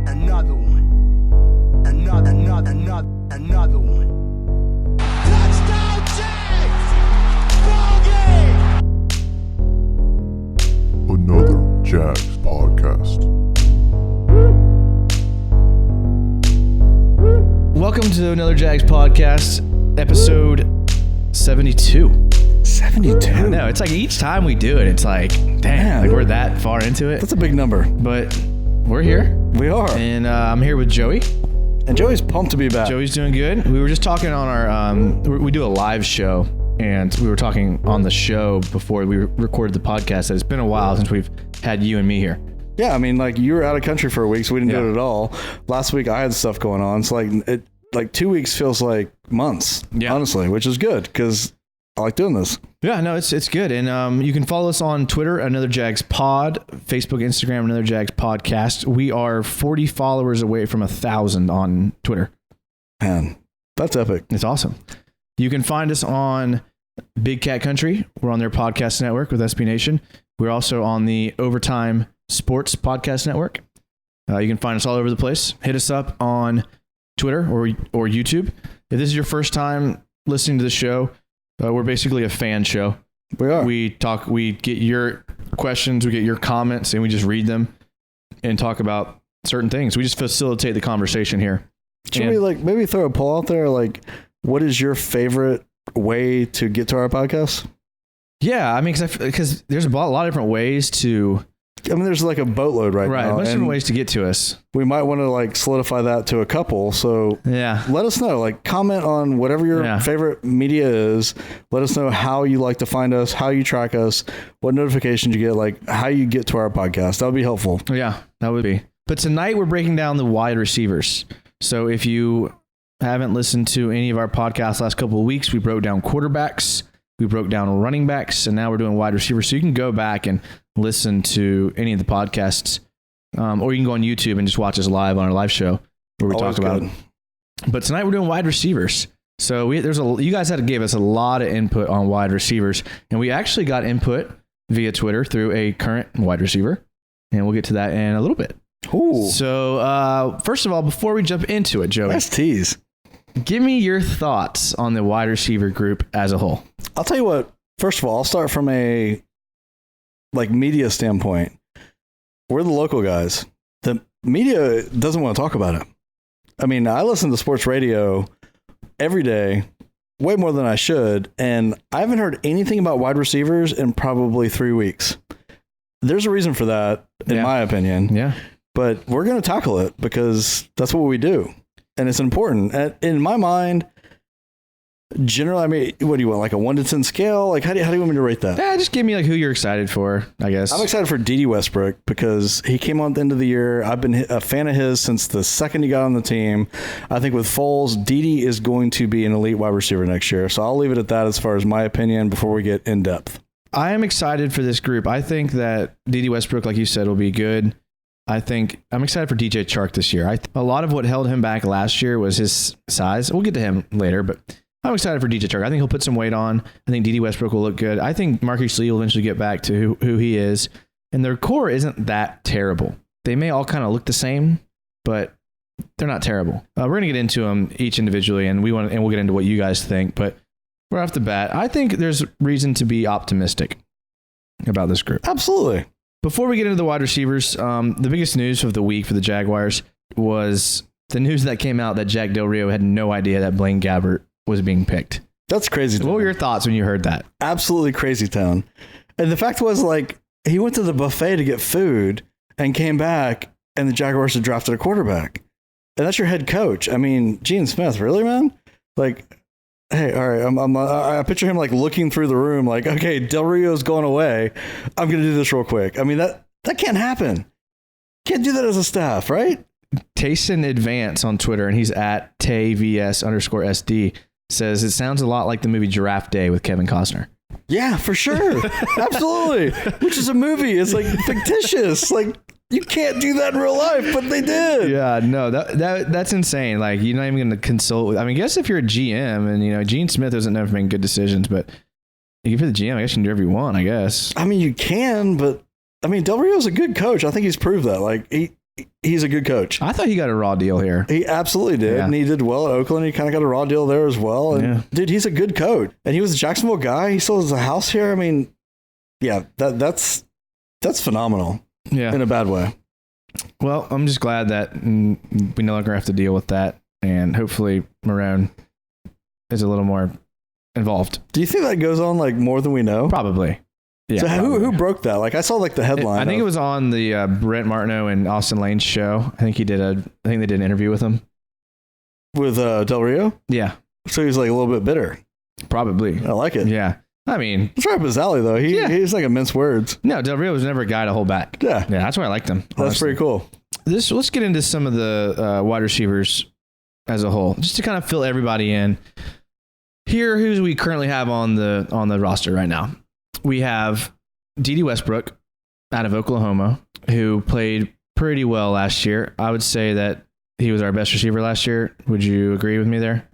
Another one. Another one. Touchdown Jags! Ball game! Another Jags podcast. Welcome to another Jags podcast, episode 72. 72. I know, it's like each time we do it, it's like, damn, like we're that far into it. That's a big number. But we're here. We are. And I'm here with Joey. And Joey's pumped to be back. Joey's doing good. We were just talking on our, we do a live show, and we were talking on the show before we recorded the podcast that it's been a while since we've had you and me here. Yeah, I mean, like, you were out of country for a week, so we didn't do it at all. Last week, I had stuff going on. It's like 2 weeks feels like months, honestly, which is good because I like doing this. Yeah, no, it's good. And you can follow us on Twitter, Another Jags Pod, Facebook, Instagram, Another Jags Podcast. We are 40 followers away from 1,000 on Twitter. Man, that's epic. It's awesome. You can find us on Big Cat Country. We're on their podcast network with SB Nation. We're also on the Overtime Sports Podcast Network. You can find us all over the place. Hit us up on Twitter or YouTube. If this is your first time listening to the show, we're basically a fan show. We are. We get your questions, we get your comments, and we just read them and talk about certain things. We just facilitate the conversation here. Should we maybe throw a poll out there? Like, what is your favorite way to get to our podcast? Yeah, I mean, because there's a lot of different ways to. I mean, there's like a boatload right now. Right, a bunch of different ways to get to us. We might want to solidify that to a couple. So let us know. Comment on whatever your favorite media is. Let us know how you like to find us, how you track us, what notifications you get, how you get to our podcast. That would be helpful. Yeah, that would be. But tonight we're breaking down the wide receivers. So if you haven't listened to any of our podcasts last couple of weeks, we broke down quarterbacks, we broke down running backs, and now we're doing wide receivers. So you can go back and listen to any of the podcasts, or you can go on YouTube and just watch us live on our live show where we talk about it. But tonight we're doing wide receivers. So you guys had to give us a lot of input on wide receivers, and we actually got input via Twitter through a current wide receiver, and we'll get to that in a little bit. Ooh. So first of all, before we jump into it, Joey, nice tease. Give me your thoughts on the wide receiver group as a whole. I'll tell you what. First of all, I'll start from a media standpoint. We're the local guys. The media doesn't want to talk about it. I mean, I listen to sports radio every day, way more than I should, and I haven't heard anything about wide receivers in probably 3 weeks. There's a reason for that, in my opinion. Yeah. But we're going to tackle it because that's what we do. And it's important. In my mind, generally, I mean, what do you want? Like a 1 to 10 scale? How do you want me to rate that? Yeah, just give me who you're excited for, I guess. I'm excited for D.D. Westbrook because he came on at the end of the year. I've been a fan of his since the second he got on the team. I think with Foles, D.D. is going to be an elite wide receiver next year. So I'll leave it at that as far as my opinion before we get in depth. I am excited for this group. I think that D.D. Westbrook, like you said, will be good. I'm excited for DJ Chark this year. A lot of what held him back last year was his size. We'll get to him later, but I'm excited for DJ Chark. I think he'll put some weight on. I think D.D. Westbrook will look good. I think Marquise Lee will eventually get back to who he is. And their core isn't that terrible. They may all kind of look the same, but they're not terrible. We're going to get into them each individually, and we'll get into what you guys think. But right off the bat, I think there's reason to be optimistic about this group. Absolutely. Before we get into the wide receivers, the biggest news of the week for the Jaguars was the news that came out that Jack Del Rio had no idea that Blaine Gabbert was being picked. That's crazy. What were your thoughts when you heard that? Absolutely crazy town. And the fact was, he went to the buffet to get food and came back, and the Jaguars had drafted a quarterback. And that's your head coach. I mean, Gene Smith, really, man? Hey, all right, I picture him looking through the room okay, Del Rio's going away. I'm going to do this real quick. I mean, that can't happen. Can't do that as a staff, right? Tayson Advance on Twitter, and he's at TayVS_SD, says it sounds a lot like the movie Giraffe Day with Kevin Costner. Yeah, for sure. Absolutely. Which is a movie. It's fictitious. You can't do that in real life, but they did. Yeah, no, that's insane. You're not even going to consult. I mean, I guess if you're a GM and, Gene Smith doesn't know for making good decisions, but if you're the GM, I guess you can do whatever you want, I guess. I mean, you can, but I mean, Del Rio's a good coach. I think he's proved that. Like he's a good coach. I thought he got a raw deal here. He absolutely did. Yeah. And he did well at Oakland. He kind of got a raw deal there as well. And dude, he's a good coach. And he was a Jacksonville guy. He still has a house here. I mean, yeah, that's phenomenal. Yeah. In a bad way. Well, I'm just glad that we no longer have to deal with that. And hopefully Marone is a little more involved. Do you think that goes on like more than we know? Probably. Yeah. So probably. who broke that? Like I saw like the headline. I think it was on the Brent Martineau and Austin Lane's show. I think they did an interview with him. With Del Rio? Yeah. So he's like a little bit bitter. Probably. I like it. Yeah. I mean, it's right up his alley though. He's like a mince words. No, Del Rio was never a guy to hold back. Yeah. Yeah, that's why I liked him. That's honestly. pretty cool. Let's get into some of the wide receivers as a whole, just to kind of fill everybody in. Here, who we currently have on the roster right now. We have D.D. Westbrook out of Oklahoma, who played pretty well last year. I would say that he was our best receiver last year. Would you agree with me there?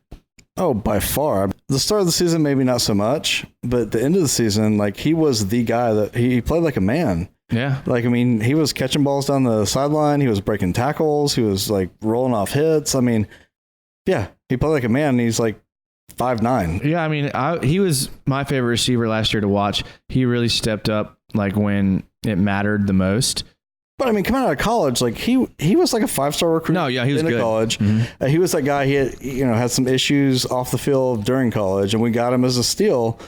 Oh, by far. The start of the season, maybe not so much, but the end of the season, like he was the guy that he played like a man. Yeah. Like, I mean, he was catching balls down the sideline. He was breaking tackles. He was like rolling off hits. I mean, yeah, he played like a man. And he's like 5'9". Yeah. I mean, he was my favorite receiver last year to watch. He really stepped up like when it mattered the most. But I mean, coming out of college, like he was like a 5-star recruit. No, yeah, he was in good. College. Mm-hmm. He was that guy. He had some issues off the field during college, and we got him as a steal.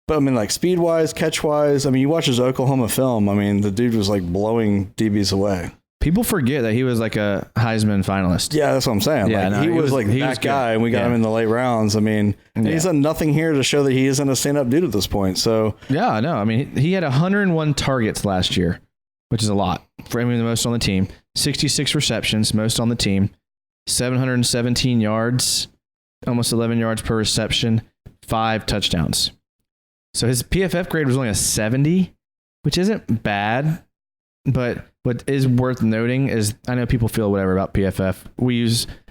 But I mean, like speed wise, catch wise, I mean, you watch his Oklahoma film. I mean, the dude was like blowing DBs away. People forget that he was like a Heisman finalist. Yeah, that's what I'm saying. Yeah, like, no, he was like that guy, and we got him in the late rounds. I mean, he's done nothing here to show that he isn't a stand-up dude at this point. So yeah, no, I mean, he had 101 targets last year, which is a lot for him, the most on the team. 66 receptions, most on the team. 717 yards, almost 11 yards per reception, 5 touchdowns. So his PFF grade was only a 70, which isn't bad. But what is worth noting is, I know people feel whatever about PFF.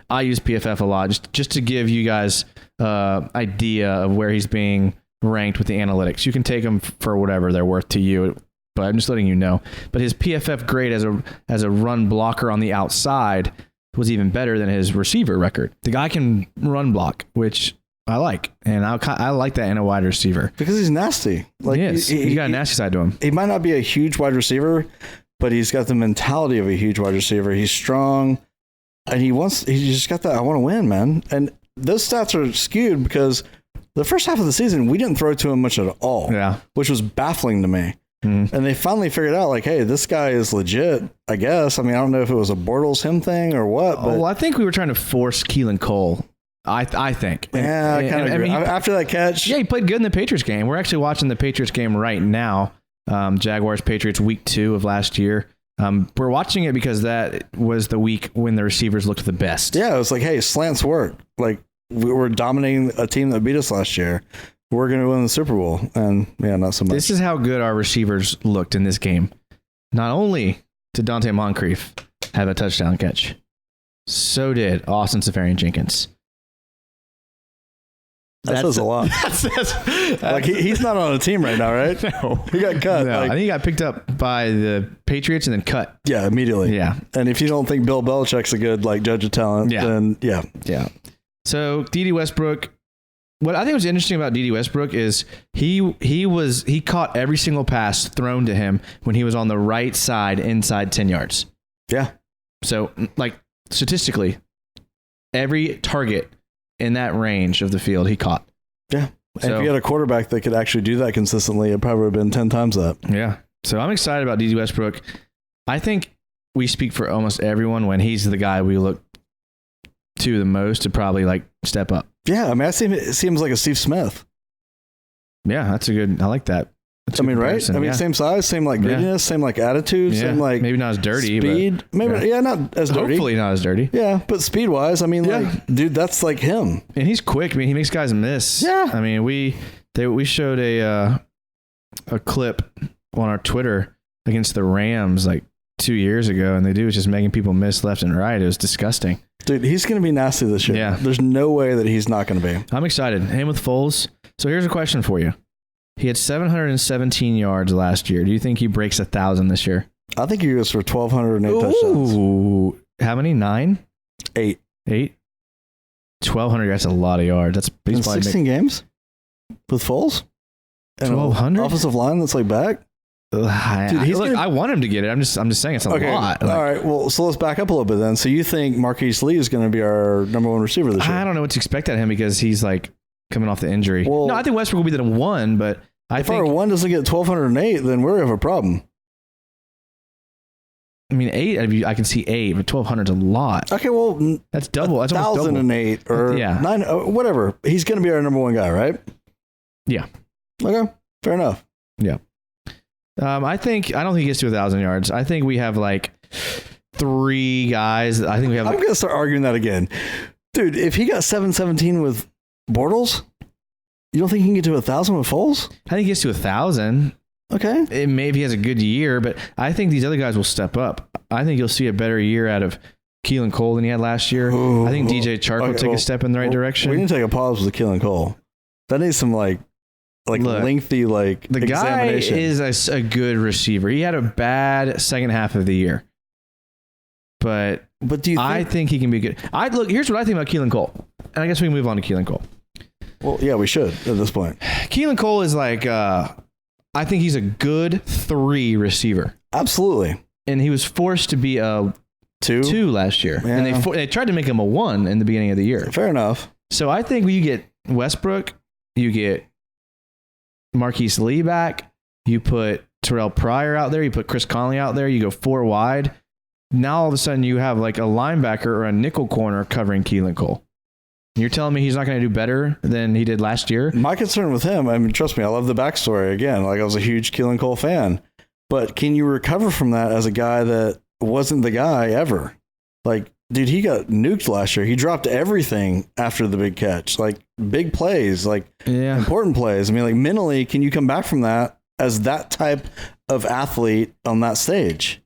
I use PFF a lot just to give you guys idea of where he's being ranked with the analytics. You can take them for whatever they're worth to you, but I'm just letting you know. But his PFF grade as a run blocker on the outside was even better than his receiver record. The guy can run block, which I like, and I like that in a wide receiver because he's nasty. Like he got a nasty side to him. He might not be a huge wide receiver, but he's got the mentality of a huge wide receiver. He's strong, and he's just got that I want to win, man. And those stats are skewed because the first half of the season we didn't throw to him much at all. Yeah, which was baffling to me. And they finally figured out, like, hey, this guy is legit, I guess. I mean, I don't know if it was a Bortles him thing or what. But well, I think we were trying to force Keelan Cole. I think. Yeah, I kind of agree. After that catch. Yeah, he played good in the Patriots game. We're actually watching the Patriots game right now. Jaguars Patriots week 2 of last year. We're watching it because that was the week when the receivers looked the best. Yeah, it was like, hey, slants work. Like, we were dominating a team that beat us last year. We're going to win the Super Bowl. And yeah, not so much. This is how good our receivers looked in this game. Not only did Dante Moncrief have a touchdown catch, so did Austin Seferian-Jenkins. That says a lot. Like he's not on a team right now, right? No. He got cut. No, I think he got picked up by the Patriots and then cut. Yeah, immediately. Yeah. And if you don't think Bill Belichick's a good judge of talent, then yeah. Yeah. So D.D. Westbrook, what I think was interesting about D.D. Westbrook is he caught every single pass thrown to him when he was on the right side inside 10 yards. Yeah. So like statistically, every target in that range of the field he caught. Yeah. And if you had a quarterback that could actually do that consistently, it probably would have been 10 times that. Yeah. So I'm excited about D.D. Westbrook. I think we speak for almost everyone when he's the guy we look to the most to probably like step up. Yeah. I mean, it seems like a Steve Smith. Yeah, I like that. I mean, right? I mean, same size, same like grittiness, same like attitude, same like maybe not as dirty, speed. But maybe not as dirty. Hopefully not as dirty. Yeah, but speed wise, I mean, like, dude, that's like him. And he's quick. I mean, he makes guys miss. Yeah. I mean, we showed a clip on our Twitter against the Rams like 2 years ago, and the dude was just making people miss left and right. It was disgusting. Dude, he's going to be nasty this year. Yeah. There's no way that he's not going to be. I'm excited. Him with Foles. So here's a question for you. He had 717 yards last year. Do you think he breaks 1,000 this year? I think he goes for 1,208 touchdowns. Ooh. How many? 9? 8. 1,200. That's a lot of yards. That's In he's probably 16 games with Foles? And 1,200? offensive line that's like back? Dude, I want him to get it. I'm just saying it's a lot. All right. Well, so let's back up a little bit then. So you think Marquise Lee is going to be our number one receiver this year? I don't know what to expect out of him because he's like coming off the injury. Well, no, I think Westbrook will be the 1, but if our 1 doesn't get 1,208, then we have a problem. I mean, 8, I can see 8, but 1,200 is a lot. Okay, well, that's double. That's almost double. 1,008 or 9, whatever. He's going to be our number 1 guy, right? Yeah. Okay, fair enough. Yeah. I don't think he gets to 1,000 yards. I think we have like 3 guys. I think we have. I'm going to start arguing that again. Dude, if he got 717 with Bortles, you don't think he can get to 1,000 with Foles? I think he gets to 1,000. Okay. Maybe he has a good year, but I think these other guys will step up. I think you'll see a better year out of Keelan Cole than he had last year. I think DJ Chark will take a step in the right direction. We need to take a pause with Keelan Cole. That needs some like Look, lengthy the examination. guy is a good receiver. He had a bad second half of the year, but do you I think he can be good. Here's what I think about Keelan Cole, and I guess we can move on to Keelan Cole. Well, yeah, we should at this point. Keelan Cole is like I think he's a good 3 receiver. Absolutely. And he was forced to be a 2 last year, yeah. and they tried to make him a 1 in the beginning of the year. Fair enough. So I think when you get Westbrook, you get Marquise Lee back, you put Terrell Pryor out there, you put Chris Conley out there, you go 4 wide. Now all of a sudden you have like a linebacker or a nickel corner covering Keelan Cole. You're telling me he's not going to do better than he did last year? My concern with him, I mean, trust me, I love the backstory. Again, like I was a huge Keelan Cole fan. But can you recover from that as a guy that wasn't the guy ever? Like, dude, he got nuked last year. He dropped everything after the big catch, like big plays, like important plays. I mean, like mentally, can you come back from that as that type of athlete on that stage?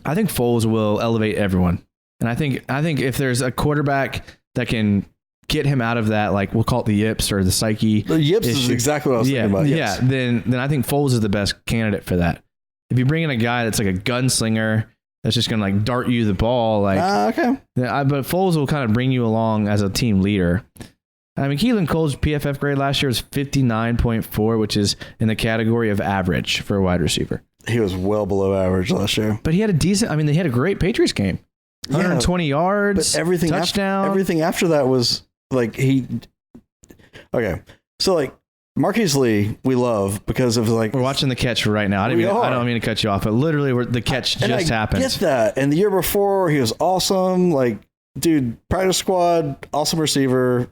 I think Foles will elevate everyone. And I think if there's a quarterback that can get him out of that, like we'll call it the yips or the psyche. The yips is exactly what I was thinking about. Yes. Yeah, then I think Foles is the best candidate for that. If you bring in a guy that's like a gunslinger that's just gonna like dart you the ball, like okay. But Foles will kind of bring you along as a team leader. I mean, Keelan Cole's PFF grade last year was 59.4, which is in the category of average for a wide receiver. He was well below average last year. But he had they had a great Patriots game. 120 yards, but everything touchdown. Everything after that was like okay. So like Marquise Lee, we love because of like we're watching the catch right now. I don't mean to cut you off, but literally the catch just happened. Get that? And the year before, he was awesome. Like, dude, practice squad, awesome receiver.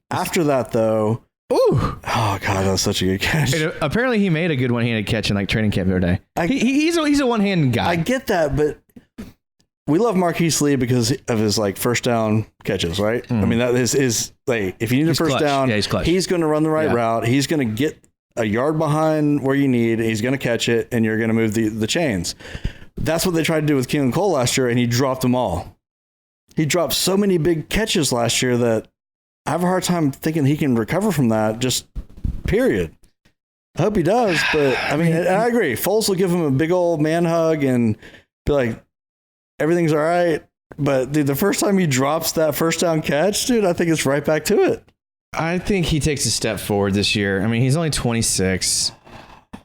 After that, though, oh god, that was such a good catch. Apparently, he made a good one-handed catch in like training camp the other day. He's a one-handed guy. I get that, but we love Marquise Lee because of his like first down catches, right? I mean, that is like if you need a first down, he's going to run the right route. He's going to get a yard behind where you need. He's going to catch it, and you're going to move the chains. That's what they tried to do with Keelan Cole last year, and he dropped them all. He dropped so many big catches last year that I have a hard time thinking he can recover from that. Just period. I hope he does, but I mean, and I agree. Foles will give him a big old man hug and be like, everything's all right. But dude, the first time he drops that first down catch, dude, I think it's right back to it. I think he takes a step forward this year. I mean, he's only 26.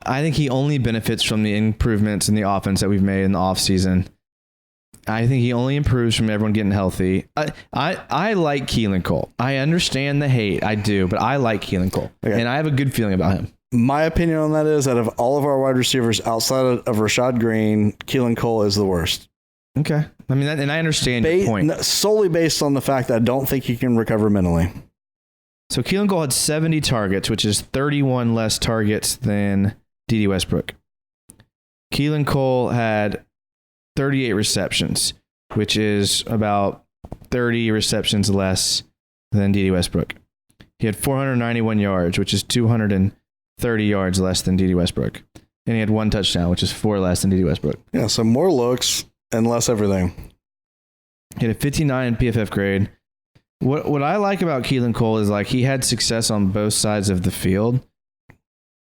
I think he only benefits from the improvements in the offense that we've made in the offseason. I think he only improves from everyone getting healthy. I like Keelan Cole. I understand the hate. I do, but I like Keelan Cole. Okay. And I have a good feeling about him. My opinion on that is out of all of our wide receivers outside of Rashad Green, Keelan Cole is the worst. Okay. I mean, and I understand your point. Solely based on the fact that I don't think he can recover mentally. So Keelan Cole had 70 targets, which is 31 less targets than D.D. Westbrook. Keelan Cole had 38 receptions, which is about 30 receptions less than D.D. Westbrook. He had 491 yards, which is 230 yards less than D.D. Westbrook. And he had 1 touchdown, which is 4 less than D.D. Westbrook. Yeah, so more looks and less everything. He had a 59 PFF grade. What I like about Keelan Cole is like he had success on both sides of the field.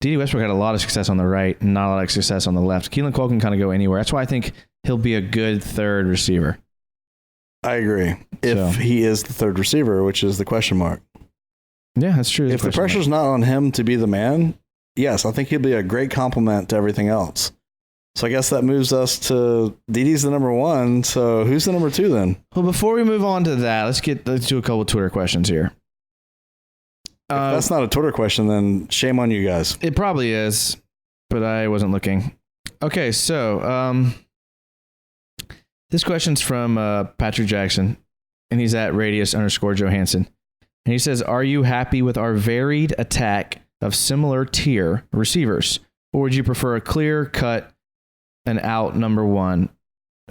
D.D. Westbrook had a lot of success on the right and not a lot of success on the left. Keelan Cole can kind of go anywhere. That's why I think he'll be a good third receiver. I agree. If he is the third receiver, which is the question mark. Yeah, that's true. If the pressure's not on him to be the man, yes, I think he'd be a great complement to everything else. So I guess that moves us to DD's the number one. So who's the number two then? Well, before we move on to that, let's do a couple Twitter questions here. If that's not a Twitter question, then shame on you guys. It probably is, but I wasn't looking. Okay, so this question's from Patrick Jackson, and he's at radius_Johansson. And he says, are you happy with our varied attack of similar tier receivers? Or would you prefer a clear cut and out number one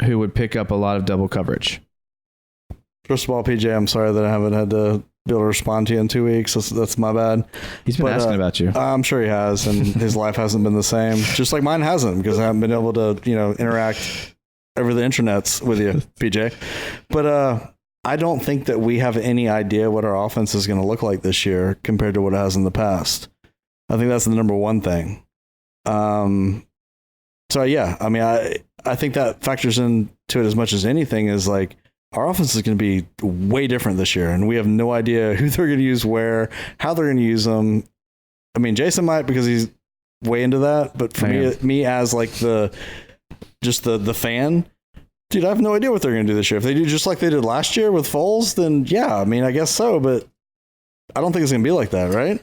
who would pick up a lot of double coverage? First of all, PJ, I'm sorry that I haven't had to be able to respond to you in 2 weeks. That's my bad. He's been asking about you. I'm sure he has, and his life hasn't been the same. Just like mine hasn't, because I haven't been able to, interact over the internets with you, PJ. But I don't think that we have any idea what our offense is going to look like this year compared to what it has in the past. I think that's the number one thing. So yeah, I mean, I think that factors into it as much as anything. Is like our offense is going to be way different this year, and we have no idea who they're going to use where, how they're going to use them. I mean, Jason might because he's way into that, but for me as like the fan, dude, I have no idea what they're going to do this year. If they do just like they did last year with Foles, then yeah, I mean, I guess so, but I don't think it's going to be like that, right?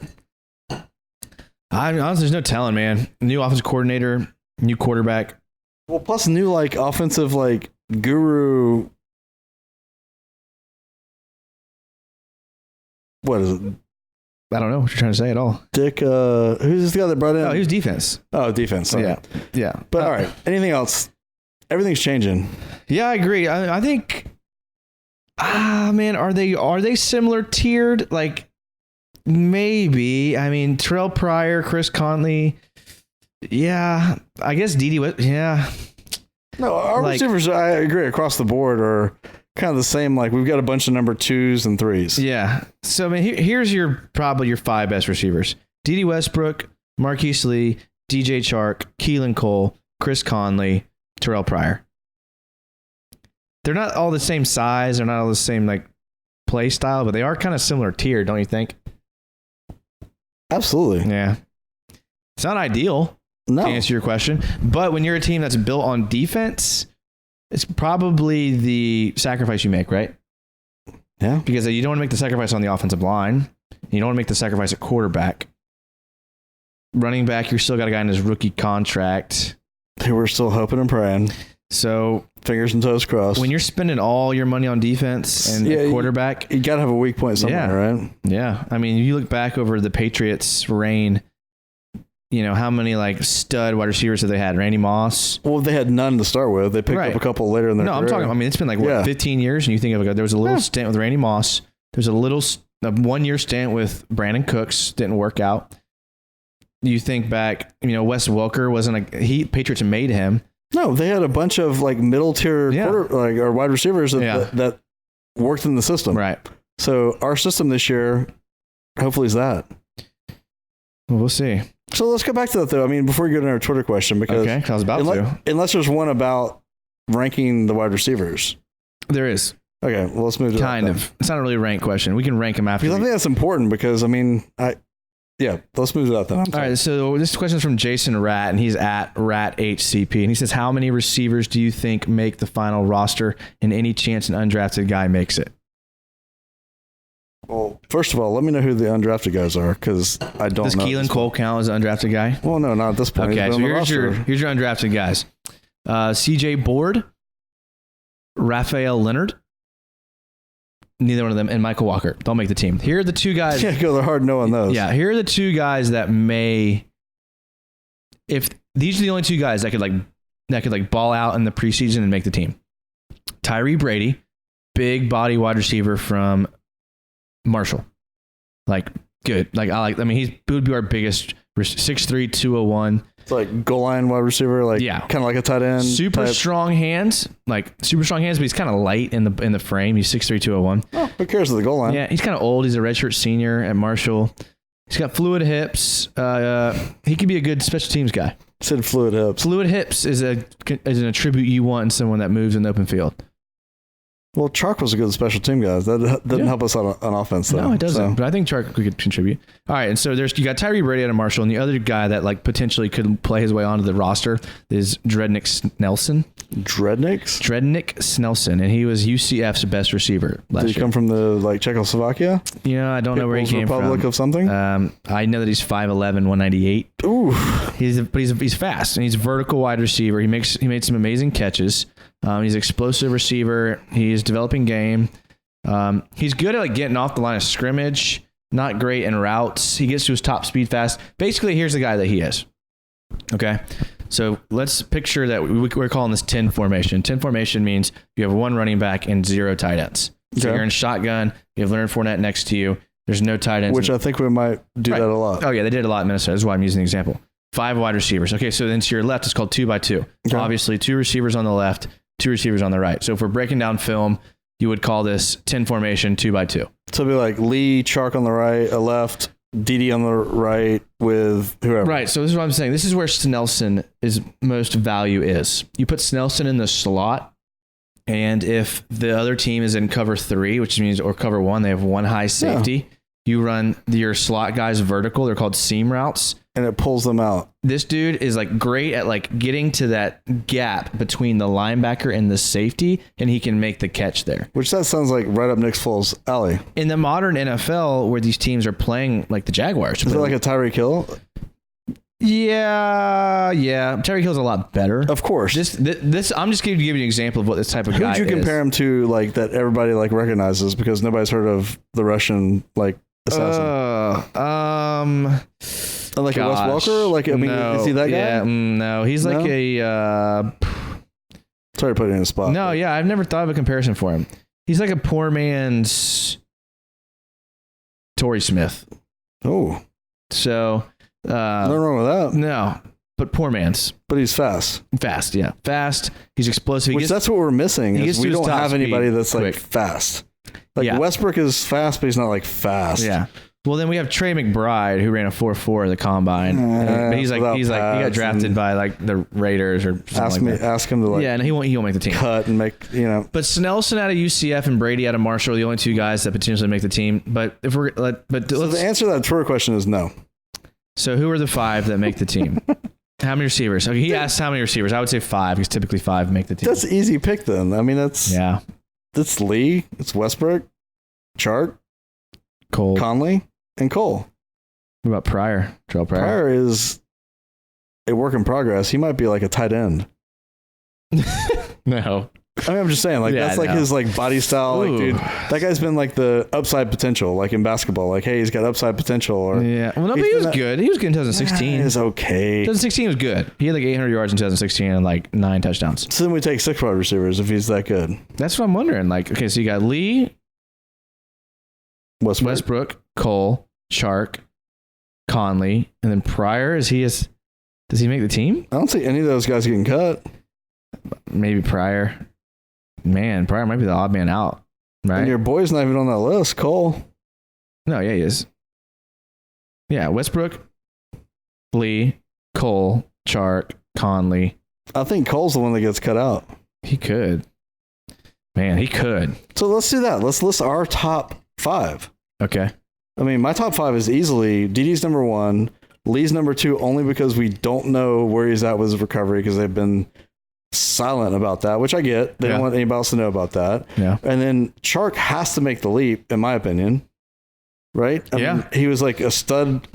I mean, honestly, there's no telling, man. New offensive coordinator, new quarterback. Well, plus new like offensive like guru. What is it? I don't know what you're trying to say at all. Dick, who's this guy that brought in? Oh, he was defense. Oh, defense. Sorry. Yeah. But all right, anything else? Everything's changing. Yeah, I agree. I think, man, are they similar tiered? Like, maybe. I mean, Terrell Pryor, Chris Conley. Yeah, I guess D.D. Yeah. No, our receivers, I agree, across the board are kind of the same. Like, we've got a bunch of number 2s and 3s. Yeah. So, I mean, here's probably your 5 best receivers. D.D. Westbrook, Marquise Lee, DJ Chark, Keelan Cole, Chris Conley, Terrell Pryor. They're not all the same size. They're not all the same, like, play style, but they are kind of similar tier, don't you think? Absolutely. Yeah. It's not ideal, to answer your question, but when you're a team that's built on defense, it's probably the sacrifice you make, right? Yeah. Because you don't want to make the sacrifice on the offensive line. You don't want to make the sacrifice at quarterback. Running back, you're still got a guy in his rookie contract. They were still hoping and praying. So fingers and toes crossed. When you're spending all your money on defense and quarterback, you got to have a weak point somewhere, right? Yeah. I mean, you look back over the Patriots' reign, how many like stud wide receivers have they had? Randy Moss. Well, they had none to start with. They picked up a couple later in their career. I'm talking, I mean, it's been like 15 years, and you think of there was a little stint with Randy Moss. There's a 1-year stint with Brandon Cooks, didn't work out. You think back, Wes Welker wasn't Patriots made him. No, they had a bunch of like middle tier or wide receivers that worked in the system. Right. So our system this year, hopefully, is that. Well, we'll see. So let's go back to that though. I mean, before we go to our Twitter question, because I was about to. Unless there's one about ranking the wide receivers. There is. Okay, well, let's move to kind that. of. It's not a really rank question. We can rank them after. Because I think that's important because, I mean, let's move to that then. All right, so this question is from Jason Rat, and he's at RatHCP, and he says, how many receivers do you think make the final roster, and any chance an undrafted guy makes it? Well, first of all, let me know who the undrafted guys are, because I don't know. Does Keelan Cole count as an undrafted guy? Well, no, not at this point. Okay, so here's your undrafted guys. CJ Board, Raphael Leonard, neither one of them, and Michael Walker don't make the team. Here are the 2 guys. Yeah, go hard no on those. Yeah, here are the 2 guys that may. If these are the only 2 guys that could ball out in the preseason and make the team. Tyree Brady, big body wide receiver from Marshall, good. He would be our biggest 6'3", 201. It's like goal line wide receiver, like kind of like a tight end. Super type. strong hands, but he's kind of light in the frame. He's 6'3", 201. Oh, who cares with the goal line? Yeah, he's kind of old. He's a redshirt senior at Marshall. He's got fluid hips. He could be a good special teams guy. Said fluid hips. Fluid hips is an attribute you want in someone that moves in the open field. Well, Chark was a good special team guy. That didn't help us on offense, though. No, it doesn't. So. But I think Chark could contribute. All right, and so you got Tyree Brady out of Marshall, and the other guy that like potentially could play his way onto the roster is Drednick Snelson. Drednick Snelson, and he was UCF's best receiver last year. Did he come from the Czechoslovakia? Yeah, I don't know where he came Republic from. of something? I know that he's 5'11", 198. Ooh. He's fast, and he's a vertical wide receiver. He made some amazing catches. He's an explosive receiver. He's developing game. He's good at like getting off the line of scrimmage. Not great in routes. He gets to his top speed fast. Basically, here's the guy that he is. Okay, so let's picture that we're calling this 10 formation. 10 formation means you have one running back and 0 tight ends. So you're in shotgun. You have Leonard Fournette next to you. There's no tight ends. Which I think we might do that a lot. Oh yeah, they did a lot in Minnesota. That's why I'm using the example. 5 wide receivers. Okay, so then to your left, it's called 2x2. Okay. Obviously, 2 receivers on the left, 2 receivers on the right. So if we're breaking down film, you would call this 10 formation 2x2. So it'd be like Lee, Chark on the right, left, Dede on the right with whoever. Right. So this is what I'm saying. This is where Snelson is most value is. You put Snelson in the slot, and if the other team is in cover 3, which means or cover 1, they have one high safety. Yeah. You run your slot guys vertical. They're called seam routes. And it pulls them out. This dude is like great at like getting to that gap between the linebacker and the safety, and he can make the catch there. Which that sounds like right up Nick Foles' alley. In the modern NFL, where these teams are playing like the Jaguars. Is it like a Tyreek Hill? Yeah. Tyreek Hill's a lot better. Of course. This I'm just going to give you an example of what this type of guy is. Who'd you compare him to, like, that everybody like recognizes because nobody's heard of the Russian like assassin? Like a Wes Welker? Like, I mean, is he that guy? Yeah, no. He's like Sorry to put you in a spot. No, yeah, I've never thought of a comparison for him. He's like a poor man's Torrey Smith. Oh. So nothing wrong with that. No. But poor man's. But he's fast. Fast, yeah. Fast. He's explosive. That's what we're missing. Is we don't have anybody that's like fast. Like Westbrook is fast, but he's not like fast. Yeah. Well, then we have Trey McBride, who ran a 4.4 at the combine. But he got drafted by like the Raiders or something Ask him to like. Yeah, and he won't make the team. Cut and make But Snelson out of UCF and Brady out of Marshall are the only 2 guys that potentially make the team. But if we're so the answer to that Twitter question is no. So who are the 5 that make the team? How many receivers? Okay, he asked how many receivers. I would say 5 because typically 5 make the team. That's easy pick then. I mean, that's Lee, it's Westbrook, Chark, Cole, Conley, and Cole. What about Pryor? Terrell Pryor? Pryor is a work in progress. He might be like a tight end. No. I mean, I'm just saying, like, that's like his like body style. Like, dude, that guy's been like the upside potential, like in basketball. Like, hey, he's got upside potential. Or yeah. Well, no, but he was good. He was good in 2016. It's okay. 2016 was good. He had like 800 yards in 2016 and like 9 touchdowns. So then we take 6 wide receivers if he's that good. That's what I'm wondering. Like, okay, so you got Lee, Westbrook, Cole, Chark, Conley, and then Pryor. Does he make the team? I don't see any of those guys getting cut. Maybe Pryor. Man, Pryor might be the odd man out, right? And your boy's not even on that list, Cole. No, yeah, he is. Yeah, Westbrook, Lee, Cole, Chark, Conley. I think Cole's the one that gets cut out. He could. Man, he could. So let's do that. Let's list our top 5. Okay. I mean, my top 5 is easily Dede's number 1, Lee's number 2, only because we don't know where he's at with his recovery because they've been silent about that, which I get. They don't want anybody else to know about that. Yeah. And then Chark has to make the leap, in my opinion. Right? I mean, he was like a stud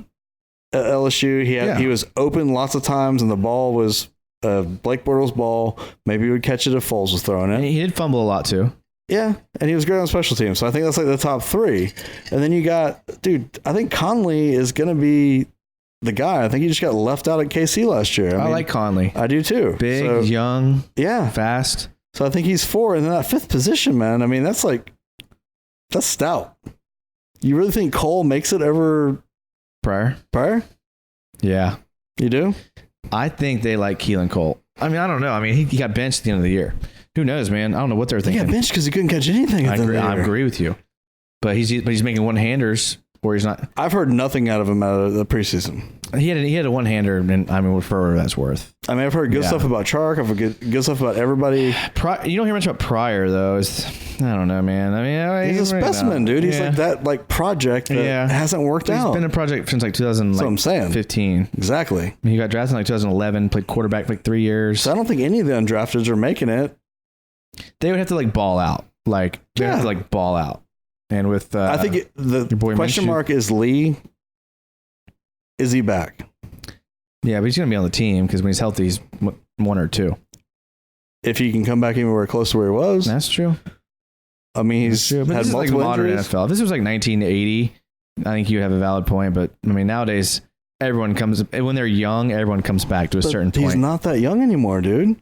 at LSU. He was open lots of times, and the ball was Blake Bortles' ball. Maybe he would catch it if Foles was throwing it. And he did fumble a lot too. Yeah, and he was great on special teams. So I think that's like the top 3. And then you got, I think Conley is going to be the guy. I think he just got left out at KC last year. I mean, like Conley. I do too. Big, young, yeah, fast. So I think he's 4. And then that 5th position, man, I mean, that's stout. You really think Cole makes it ever? Pryor? Yeah. You do? I think they like Keelan Cole. I mean, I don't know. I mean, he got benched at the end of the year. Who knows, man? I don't know what they're He thinking. got benched because he couldn't catch anything. I agree with you. But he's making one-handers, or he's not. I've heard nothing out of him out of the preseason. He had a one-hander, and I mean, for whatever that's worth. I mean, I've heard good stuff about Chark. I've heard good stuff about everybody. You don't hear much about Pryor, though. I don't know, man. I mean, he's a specimen, dude. He's like that project that hasn't worked out. He's been a project since like 2015. That's what I'm saying. Exactly. I mean, he got drafted in like 2011, played quarterback for like 3 years. So I don't think any of the undrafteds are making it. They would have to like ball out. Like, they have to like ball out. And with I think the question mark is Lee. Is he back? Yeah, but he's going to be on the team because when he's healthy, he's 1 or 2. If he can come back anywhere close to where he was. That's true. I mean, he's had this is like modern injuries. NFL. If this was like 1980, I think you have a valid point. But I mean, nowadays, when they're young, everyone comes back to a certain point. He's not that young anymore, dude.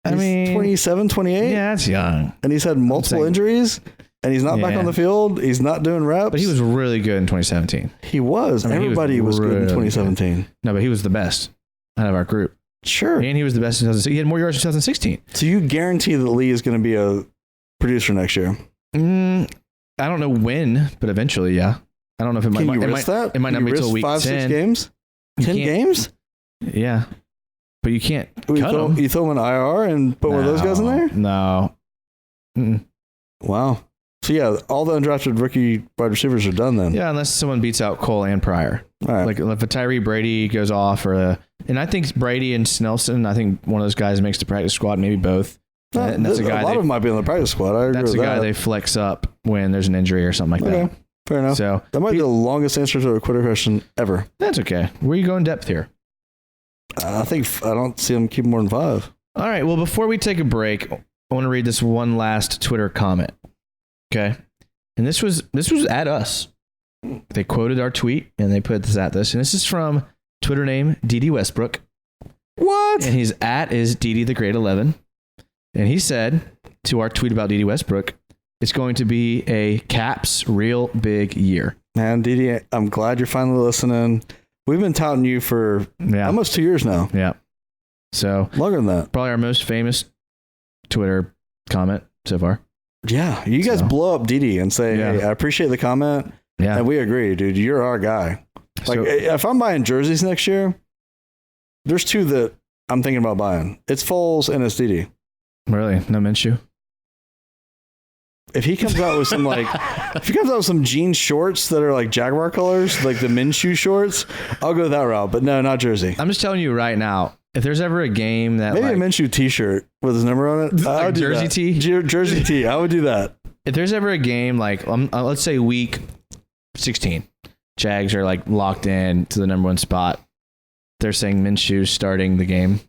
I mean, 27, 28. Yeah, that's young. And he's had multiple injuries. And he's not back on the field. He's not doing reps. But he was really good in 2017. He was. I mean, everybody was good in 2017. Good. No, but he was the best out of our group. Sure. And he was the best in 2016. He had more yards in 2016. So you guarantee that Lee is going to be a producer next year? I don't know when, but eventually, yeah. I don't know if it might. Can you risk that? It might not be until week 5, 10. 6 games? 10 games? Yeah. But you can't cut him. You throw him in IR and put one of those guys in there? No. Mm-mm. Wow. So, yeah, all the undrafted rookie wide receivers are done then. Yeah, unless someone beats out Cole and Pryor. All right. Like if a Tyree Brady goes off and I think Brady and Snelson, I think one of those guys makes the practice squad, maybe both. And that's a lot of them might be on the practice squad. I agree with that. That's a guy they flex up when there's an injury or something like that. Fair enough. So that might be the longest answer to a Twitter question ever. That's okay. Where you go in depth here? I don't see them keeping more than 5. All right. Well, before we take a break, I want to read this one last Twitter comment. Okay. And this was at us. They quoted our tweet and they put this at us. And this is from Twitter name DD Westbrook. What? And his at is DD the Great 11. And he said to our tweet about DD Westbrook, it's going to be a Caps real big year. Man, DD, I'm glad you're finally listening. We've been touting you for almost 2 years now. Yeah. So longer than that. Probably our most famous Twitter comment so far. Yeah. You guys blow up DD and say, hey, I appreciate the comment. Yeah. And we agree, dude. You're our guy. Like, if I'm buying jerseys next year, there's 2 that I'm thinking about buying. It's Foles and it's DD. Really? No Minshew? If he comes out with some jean shorts that are like Jaguar colors, like the Minshew shorts, I'll go that route. But no, not jersey. I'm just telling you right now, if there's ever a game that maybe a Minshew t-shirt with his number on it, like jersey tee, jersey tee, I would do that. If there's ever a game like let's say week 16, Jags are like locked in to the number 1 spot. They're saying Minshew starting the game.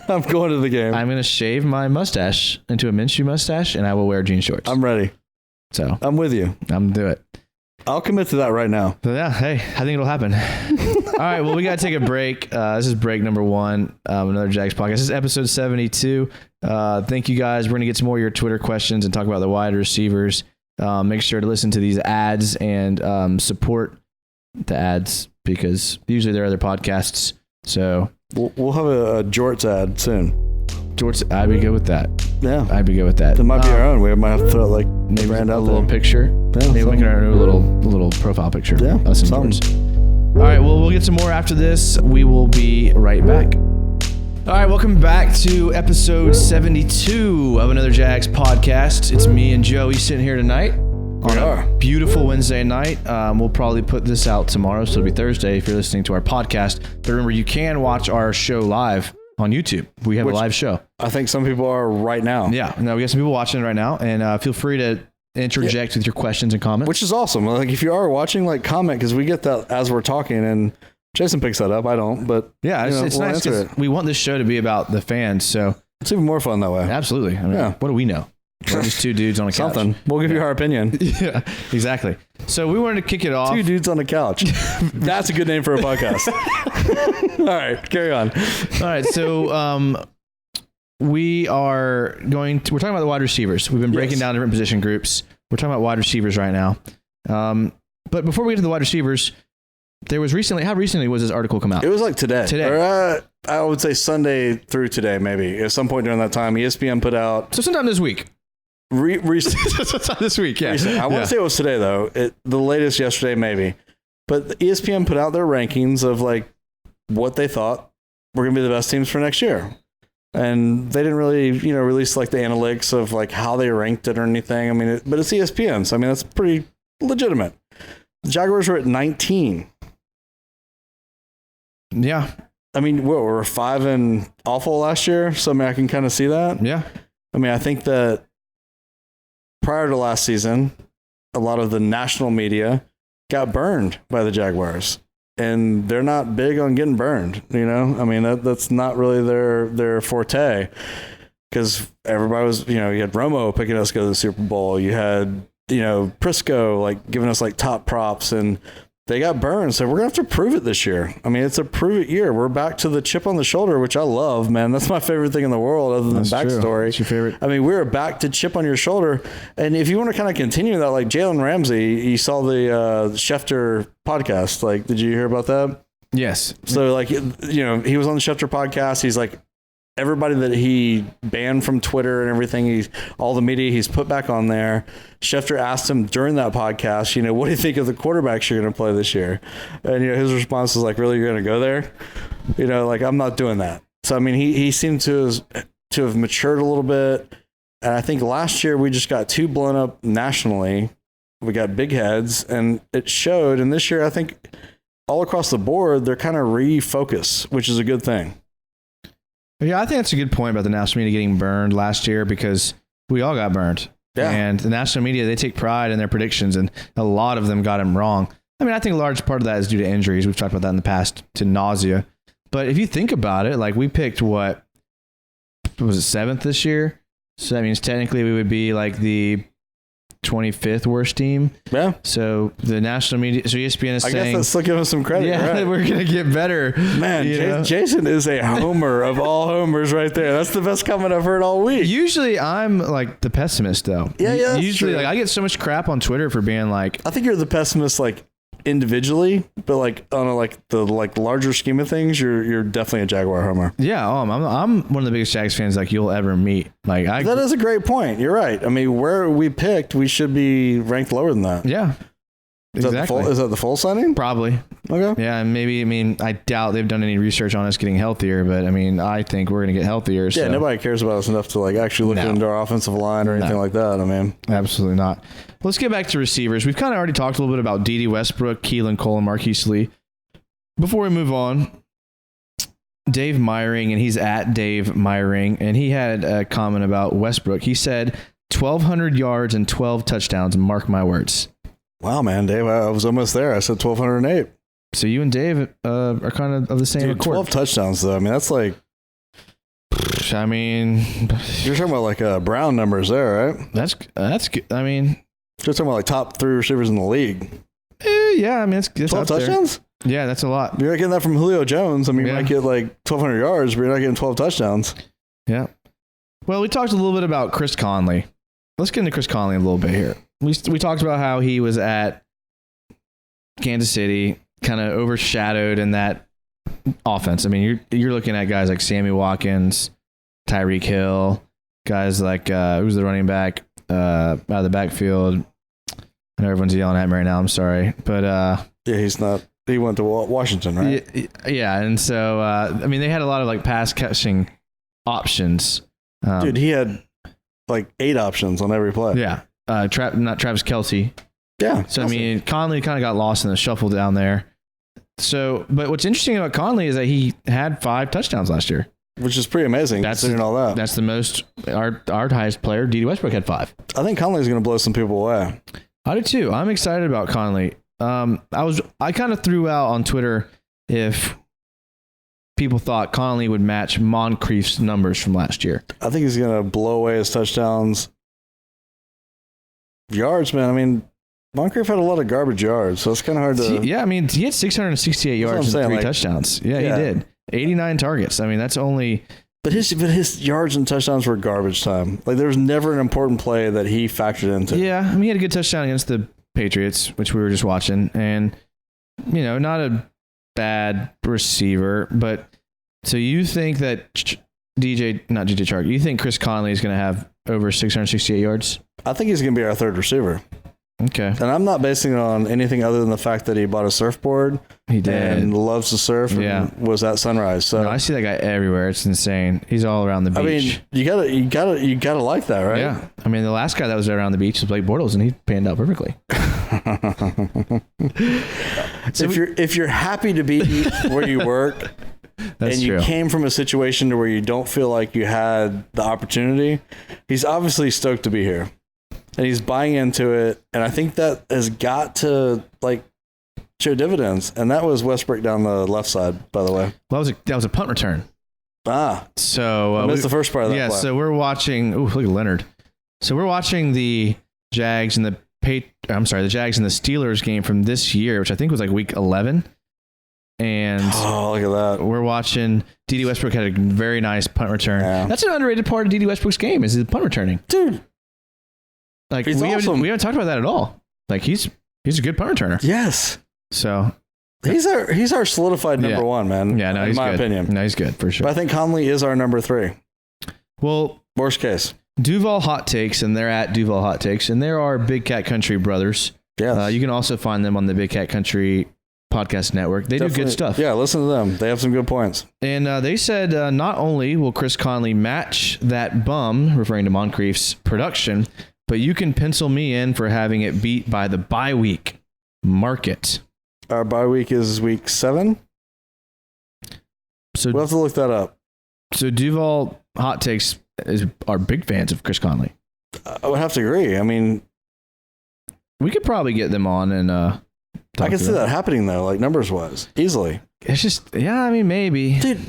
I'm going to the game. I'm going to shave my mustache into a Minshew mustache, and I will wear jean shorts. I'm ready. So I'm with you. I'm do it. I'll commit to that right now. So yeah, hey, I think it'll happen. All right, well, we got to take a break. This is break number 1, another Jags podcast. This is episode 72. Thank you guys. We're going to get some more of your Twitter questions and talk about the wide receivers. Make sure to listen to these ads and support the ads because usually there are other podcasts. So we'll have a Jorts ad soon. Jorts, I'd be good with that. Yeah, I'd be good with that. That might be our own. We might have to throw like maybe brand a out little there. picture. Yeah, maybe we can do a little profile picture. Yeah, us and Jorts. All right, well, we'll get some more after this. We will be right back. All right, welcome back to episode 72 of another Jags podcast. It's me and Joey sitting here tonight on a beautiful Wednesday night. We'll probably put this out tomorrow, so it'll be Thursday if you're listening to our podcast. But remember, you can watch our show live on YouTube. We have a live show. I think some people are right now. Yeah, no, we got some people watching right now, and feel free to interject with your questions and comments. Which is awesome. Like, if you are watching, like, comment, because we get that as we're talking, and Jason picks that up. I don't, but yeah, it's nice because we want this show to be about the fans, so it's even more fun that way. Absolutely. I mean, what do we know? We're just 2 dudes on a couch. Something. We'll give you our opinion. Yeah, exactly. So we wanted to kick it off. 2 dudes on a couch. That's a good name for a podcast. All right, carry on. All right, so we're talking about the wide receivers. We've been breaking down different position groups. We're talking about wide receivers right now. But before we get to the wide receivers, There was recently. How recently was this article come out? It was like today. Today. Or, I would say Sunday through today, maybe. At some point during that time, ESPN put out. So sometime this week. Sometime this week, yeah. I want to say it was today, though. The latest yesterday, maybe. But the ESPN put out their rankings of like what they thought were going to be the best teams for next year. And they didn't really, release like the analytics of like how they ranked it or anything. I mean, but it's ESPN. So, I mean, that's pretty legitimate. The Jaguars were at 19. Yeah. I mean, we were 5 and awful last year. So, I mean, I can kind of see that. Yeah. I mean, I think that prior to last season, a lot of the national media got burned by the Jaguars. And they're not big on getting burned, I mean, that's not really their forte, because everybody was, you had Romo picking us to go to the Super Bowl. You had, Prisco like giving us like top props, and they got burned. So we're going to have to prove it this year. I mean, it's a prove it year. We're back to the chip on the shoulder, which I love, man. That's my favorite thing in the world other than backstory. What's your favorite? I mean, we're back to chip on your shoulder. And if you want to kind of continue that, like Jalen Ramsey, you saw the Schefter podcast. Like, did you hear about that? Yes. So like, he was on the Schefter podcast. He's like, everybody that he banned from Twitter and everything, all the media he's put back on there. Schefter asked him during that podcast, what do you think of the quarterbacks you're going to play this year? And his response was like, really, you're going to go there? Like, I'm not doing that. So I mean, he seemed to have matured a little bit. And I think last year we just got too blown up nationally. We got big heads, and it showed. And this year, I think all across the board, they're kind of refocused, which is a good thing. Yeah, I think that's a good point about the national media getting burned last year, because we all got burned. Yeah. And the national media, they take pride in their predictions, and a lot of them got them wrong. I mean, I think a large part of that is due to injuries. We've talked about that in the past to nausea. But if you think about it, like we picked what was it, 7th this year? So that means technically we would be like the 25th worst team. Yeah. So the national media, so ESPN is saying, I guess that's still giving us some credit. Yeah, right? We're going to get better. Man, Jason is a homer of all homers right there. That's the best comment I've heard all week. Usually I'm like the pessimist though. Yeah. Usually true. like I get so much crap on Twitter for being like, I think you're the pessimist like individually, but like on the larger scheme of things, you're definitely a Jaguar homer. Yeah, I'm one of the biggest Jags fans like you'll ever meet. Like that is a great point. You're right. I mean, where we picked, we should be ranked lower than that. Yeah. Exactly. Is that the full signing? Probably. Okay. Yeah, and maybe, I mean, I doubt they've done any research on us getting healthier, but I mean, I think we're going to get healthier. Yeah, so. nobody cares about us enough to like actually look into our offensive line or anything like that. I mean, absolutely not. Let's get back to receivers. We've kind of already talked a little bit about Dede Westbrook, Keelan Cole, and Marquise Lee. Before we move on, Dave Meyering, and he's at Dave Meyering, and he had a comment about Westbrook. He said 1,200 yards and 12 touchdowns, mark my words. Wow, man, Dave, I was almost there. I said 1,208. So you and Dave are kind of the same accord. 12 touchdowns, though. I mean, that's like... I mean... You're talking about like Brown numbers there, right? That's good. I mean... You're talking about like top 3 receivers in the league. Yeah, I mean, it's 12 touchdowns? There. Yeah, that's a lot. You're not getting that from Julio Jones. I mean, you might get like 1,200 yards, but you're not getting 12 touchdowns. Yeah. Well, we talked a little bit about Chris Conley. Let's get into Chris Conley a little bit here. We talked about how he was at Kansas City, kind of overshadowed in that offense. I mean, you're looking at guys like Sammy Watkins, Tyreek Hill, guys like who's the running back out of the backfield. I know everyone's yelling at me right now. I'm sorry, but yeah, he's not. He went to Washington, right? Yeah, and so I mean, they had a lot of like pass catching options. Dude, he had like 8 options on every play. Yeah. Not Travis Kelce. Yeah. So, I mean, Conley kind of got lost in the shuffle down there. So, but what's interesting about Conley is that he had 5 touchdowns last year. Which is pretty amazing, considering all that. That's the most, our highest player, Dede Westbrook, had 5. I think Conley's going to blow some people away. I do too. I'm excited about Conley. I kind of threw out on Twitter if people thought Conley would match Moncrief's numbers from last year. I think he's going to blow away his touchdowns. Yards, man. I mean, Moncrief had a lot of garbage yards, so it's kind of hard to... Yeah, I mean, he had 668 yards and 3 touchdowns. Yeah, he did. 89 targets. I mean, that's only... But his yards and touchdowns were garbage time. Like, there was never an important play that he factored into. Yeah, I mean, he had a good touchdown against the Patriots, which we were just watching, and not a bad receiver, but so you think that not DJ Chark, you think Chris Conley is going to have over 668 yards? I think he's going to be our third receiver. Okay. And I'm not basing it on anything other than the fact that he bought a surfboard. He did. And loves to surf. Yeah. And was at Sunrise. So No, I see that guy everywhere. It's insane. He's all around the beach. I mean, you gotta like that, right? Yeah. I mean, the last guy that was around the beach was Blake Bortles, and he panned out perfectly. So if you're happy to be where you work, That's and you true. came from a situation to where you don't feel like you had the opportunity, he's obviously stoked to be here. And he's buying into it. And I think that has got to show dividends. And that was Westbrook down the left side, by the way. Well, that was a punt return. So I missed the first part of that Yeah, play. so we're watching. Oh, look at Leonard. So we're watching the Jags and the Jags and the Steelers game from this year, which I think was like week 11. And look at that. we're watching D.D. Westbrook had a very nice punt return. Yeah. That's an underrated part of D.D. Westbrook's game is his punt returning. Dude. Like He's we awesome. haven't talked about that at all. Like he's a good punt returner. Yes. So He's our solidified number one, man. Yeah, no, in he's my good. opinion. No, he's good for sure. But I think Conley is our number 3. Well, Worst case. Duval Hot Takes, and they're at Duval Hot Takes, and there are Big Cat Country brothers. Yes. You can also find them on the Big Cat Country podcast network. They do good stuff. Yeah, listen to them. They have some good points. And they said not only will Chris Conley match that bum, referring to Moncrief's production, but you can pencil me in for having it beat by the bye week. Mark it. Our bye week is week 7. So We'll have to look that up. So Duval Hot Takes are big fans of Chris Conley. I would have to agree. I mean, We could probably get them on and I can to see them. that happening though, like numbers wise, easily. It's just, yeah, I mean, maybe. Dude,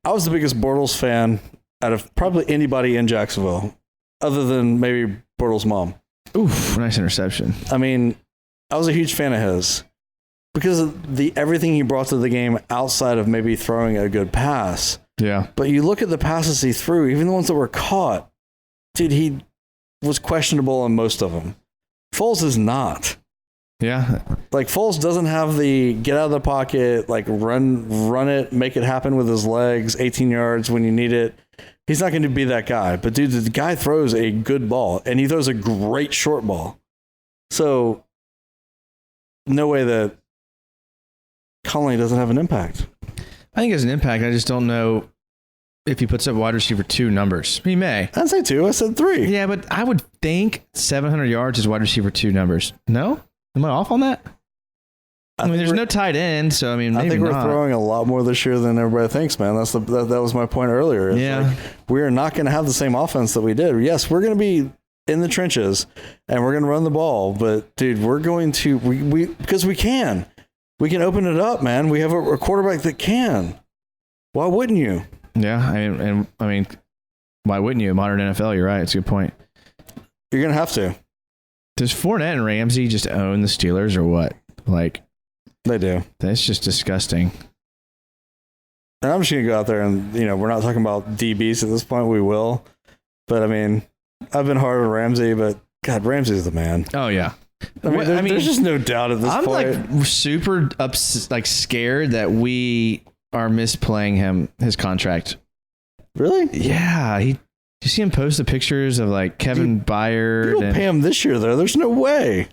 I was the biggest Bortles fan out of probably anybody in Jacksonville, other than maybe Bortles' mom. Oof, nice interception. I mean, I was a huge fan of his because of everything he brought to the game outside of maybe throwing a good pass. Yeah. But you look at the passes he threw, even the ones that were caught, dude, he was questionable on most of them. Foles is not. Yeah. Like Foles doesn't have the get out of the pocket, like run it, make it happen with his legs, 18 yards when you need it. He's not going to be that guy. But dude, the guy throws a good ball and he throws a great short ball. So no way that Conley doesn't have an impact. I think it has an impact. I just don't know if he puts up wide receiver 2 numbers. He may. I didn't say 2, I said 3. Yeah, but I would think 700 yards is wide receiver 2 numbers. No? Am I off on that? I mean, there's no tight end, so I mean, maybe I think we're not. throwing a lot more this year than everybody thinks, man. That was my point earlier. It's Yeah. like, we are not going to have the same offense that we did. Yes, we're going to be in the trenches and we're going to run the ball, but dude, we're going to because we can open it up, man. We have a quarterback that can. Why wouldn't you? Yeah, I mean, why wouldn't you? Modern NFL, you're right. It's a good point. You're going to have to. Does Fournette and Ramsey just own the Steelers or what? Like, They do. that's just disgusting. And I'm just going to go out there and, we're not talking about DBs at this point. We will. But I mean, I've been hard on Ramsey, but God, Ramsey's the man. Oh, yeah. I mean, Well, there's just no doubt at this I'm point. like super scared that we are misplaying his contract. Really? Yeah, you see him post the pictures of like Kevin Byard. You don't pay him this year, though. There's no way.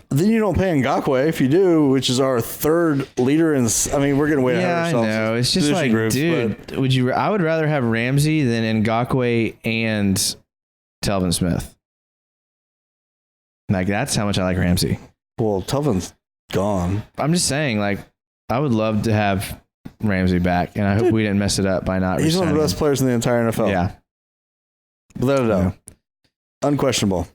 Then you don't pay Ngakoue if you do, which is our third leader in. I mean, we're going to wait ahead of Yeah, I ourselves. know. It's just position like, groups, dude, I would rather have Ramsey than Ngakoue and Telvin Smith. Like, that's how much I like Ramsey. Well, Telvin's gone. I'm just saying, like, I would love to have Ramsey back, and I hope we didn't mess it up by not. He's one of the re-signing best players in the entire NFL. Yeah. Without a doubt. Unquestionable.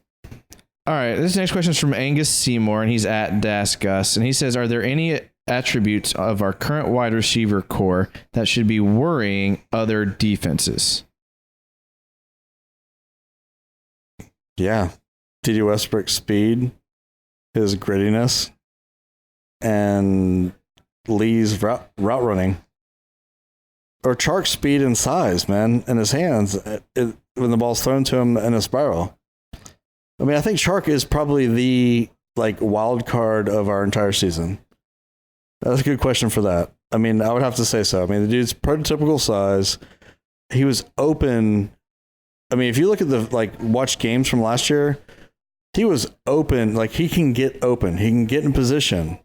All right, this next question is from Angus Seymour, and he's at DasGus, and he says, are there any attributes of our current wide receiver core that should be worrying other defenses? Yeah. D.D. Westbrook's speed, his grittiness, and Lee's route running. Or Chark's speed and size, man, and his hands when the ball's thrown to him in a spiral. I mean, I think Chark is probably the like wild card of our entire season? That's a good question for that. I mean, I would have to say so. I mean, the dude's prototypical size. He was open. I mean, if you look at watch games from last year, he was open. Like, he can get open. He can get in position.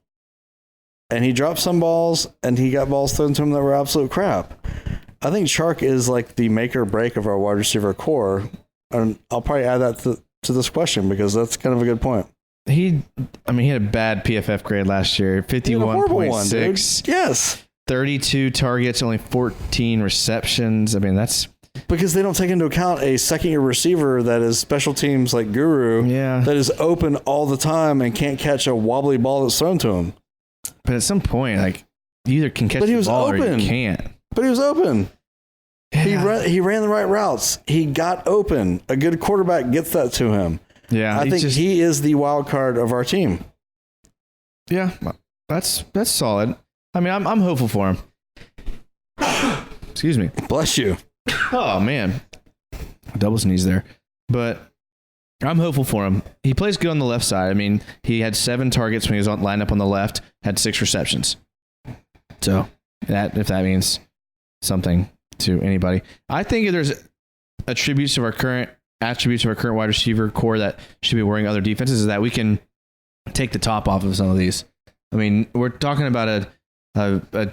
And he dropped some balls, and he got balls thrown to him that were absolute crap. I think Chark is like the make or break of our wide receiver core. And I'll probably add that to this question because that's kind of a good point. He had a bad PFF grade last year, 51.6. Yes. 32 targets, only 14 receptions. I mean, that's because they don't take into account a second-year receiver that is special teams like Guru, that is open all the time and can't catch a wobbly ball that's thrown to him. But at some point, like, you either can catch the ball or you can't. But he was open. Yeah. He ran the right routes. He got open. A good quarterback gets that to him. Yeah, I think he is the wild card of our team. Yeah, that's solid. I mean, I'm hopeful for him. Excuse me. Bless you. Oh man, double sneeze there. But I'm hopeful for him. He plays good on the left side. I mean, he had 7 targets when he was lined up on the left. Had 6 receptions. So if that means something to anybody, I think if there's attributes of our current wide receiver core that should be worrying other defenses, is that we can take the top off of some of these. I mean, we're talking about a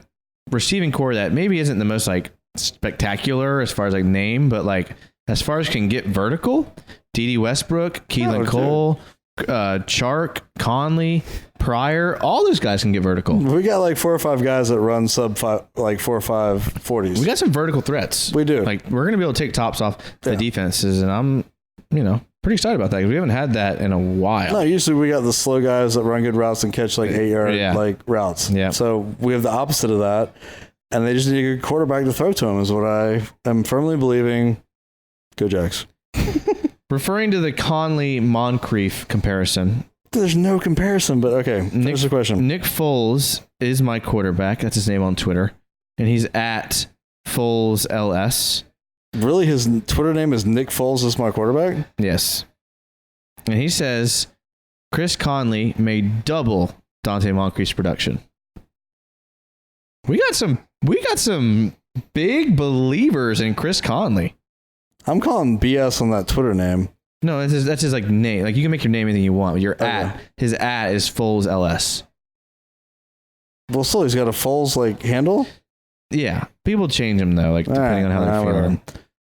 receiving core that maybe isn't the most like spectacular as far as like name, but like as far as can get vertical. D.D. Westbrook, Keelan Cole, Chark, Conley, Pryor, all those guys can get vertical. We got like 4 or 5 guys that run sub 5, like 4 or 5 40s. We got some vertical threats. We do. Like, we're going to be able to take tops off the defenses, and I'm, pretty excited about that because we haven't had that in a while. No, usually we got the slow guys that run good routes and catch like 8-yard like routes. Yeah. So we have the opposite of that, and they just need a good quarterback to throw to them is what I am firmly believing. Go Jags. Referring to the Conley-Moncrief comparison. There's no comparison, but okay. Here's the question. Nick Foles is my quarterback. That's his name on Twitter. And he's at Foles LS. Really? His Twitter name is Nick Foles is my quarterback? Yes. And he says Chris Conley may double Dante Moncrief's production. We got some big believers in Chris Conley. I'm calling BS on that Twitter name. No, that's his like name. Like, you can make your name anything you want. Your his at is Foles LS. Well, still, he's got a Foles like handle. Yeah, people change him though, like depending on how they're feeling.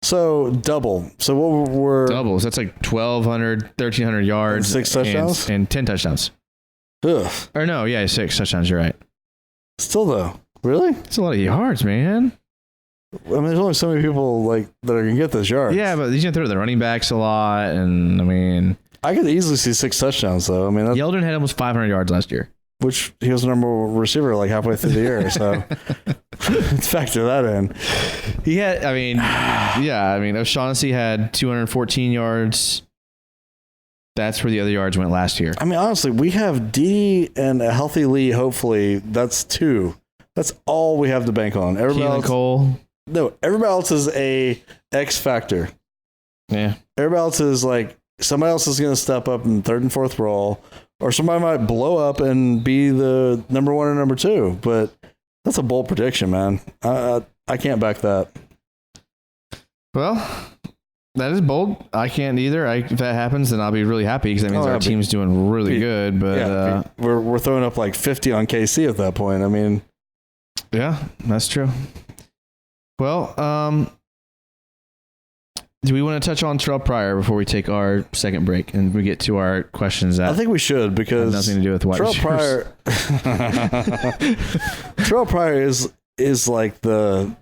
So double. So what were doubles? That's like 1,200, 1,300 yards, 6 touchdowns, and 10 touchdowns. Ugh. Or no, yeah, 6 touchdowns. You're right. Still though, really? It's a lot of yards, man. I mean, there's only so many people like that are gonna get those yards. Yeah, but he's gonna throw the running backs a lot, and I mean, I could easily see 6 touchdowns though. I mean, Yeldon had almost 500 yards last year, which he was the number 1 receiver like halfway through the year. So let's factor that in. He had, O'Shaughnessy had 214 yards. That's where the other yards went last year. I mean, honestly, we have D and a healthy Lee. Hopefully, that's 2. That's all we have to bank on. Everybody else, Cole. No, everybody else is a X factor. Yeah. Everybody else is like somebody else is going to step up in 3rd and 4th role, or somebody might blow up and be the number 1 or number 2. But that's a bold prediction, man. I can't back that. Well, that is bold. I can't either. If that happens, then I'll be really happy because that means our team's doing really good. But we're throwing up like 50 on KC at that point. I mean, yeah, that's true. Well, do we want to touch on Terrell Pryor before we take our second break and we get to our questions? I think we should because have nothing to do with wide receivers. Terrell Pryor is like the,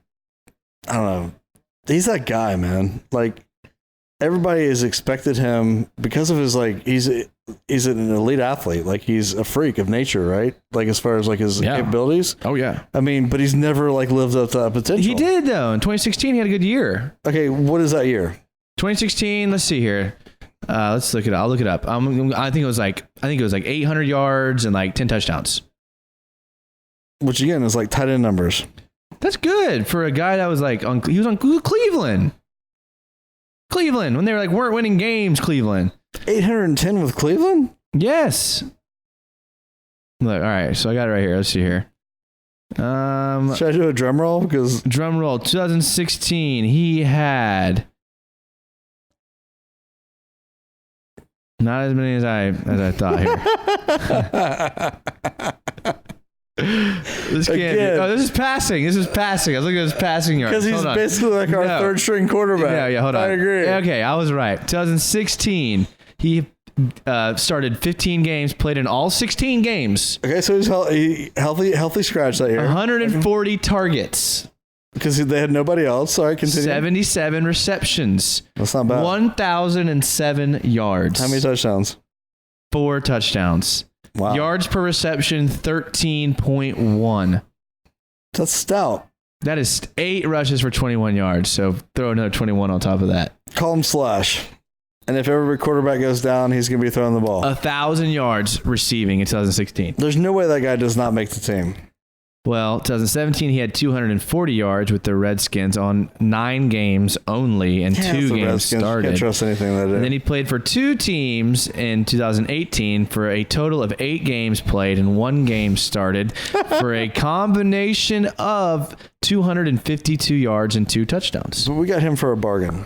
I don't know, he's that guy, man. Like, everybody has expected him because of his like he's an elite athlete. Like, he's a freak of nature, right? Like, as far as like his capabilities. Oh yeah. I mean, but he's never like lived up to that potential. He did though. In 2016, he had a good year. Okay, what is that year? 2016. Let's see here. Let's look it up. I'll look it up. I think it was like 800 yards and like 10 touchdowns. Which again is like tight end numbers. That's good for a guy that was like he was on Cleveland. Cleveland when they were like weren't winning games. Cleveland. 810 with Cleveland? Yes. Look, all right. So I got it right here. Let's see here. Should I do a drum roll? Because Drum roll. 2016. He had not as many as I thought here. This can't. Again. Oh, this is passing. This is passing. I was looking at his passing yards. because he's Hold on. basically like our No. third string quarterback. Yeah. Hold on. I agree. Okay, I was right. 2016. He started 15 games, played in all 16 games. Okay, so he's healthy scratch that year. 140 targets. Because they had nobody else. Sorry, continue. 77 receptions. That's not bad. 1,007 yards. How many touchdowns? 4 touchdowns. Wow. Yards per reception, 13.1. That's stout. That is 8 rushes for 21 yards. So throw another 21 on top of that. Call him Slash. And if every quarterback goes down, he's going to be throwing the ball. 1,000 yards receiving in 2016. There's no way that guy does not make the team. Well, 2017, he had 240 yards with the Redskins on 9 games only, and 2 games started. Can't trust anything they do. And then he played for 2 teams in 2018 for a total of 8 games played and 1 game started for a combination of 252 yards and 2 touchdowns. But we got him for a bargain.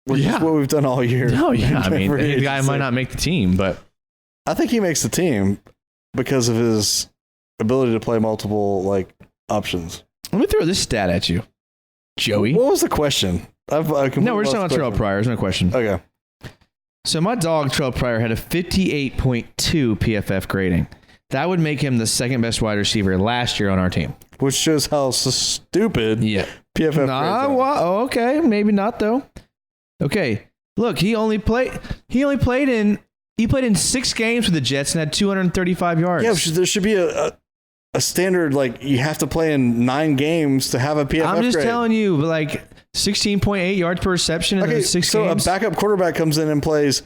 Which is what we've done all year. Oh, yeah. I mean, the guy might not make the team, but I think he makes the team because of his ability to play multiple options. let me throw this stat at you, Joey. What was the question? No, we're just talking about Terrell Pryor. There's no question. Okay. So my dog, Terrell Pryor, had a 58.2 PFF grading. That would make him the second best wide receiver last year on our team. Which shows how stupid PFF grades are. Well, okay, maybe not though. Okay, look, he played in 6 games with the Jets and had 235 yards. Yeah, there should be a standard, you have to play in 9 games to have a PFF I'm just grade. telling you, 16.8 yards per reception in 6 so games. a backup quarterback comes in and plays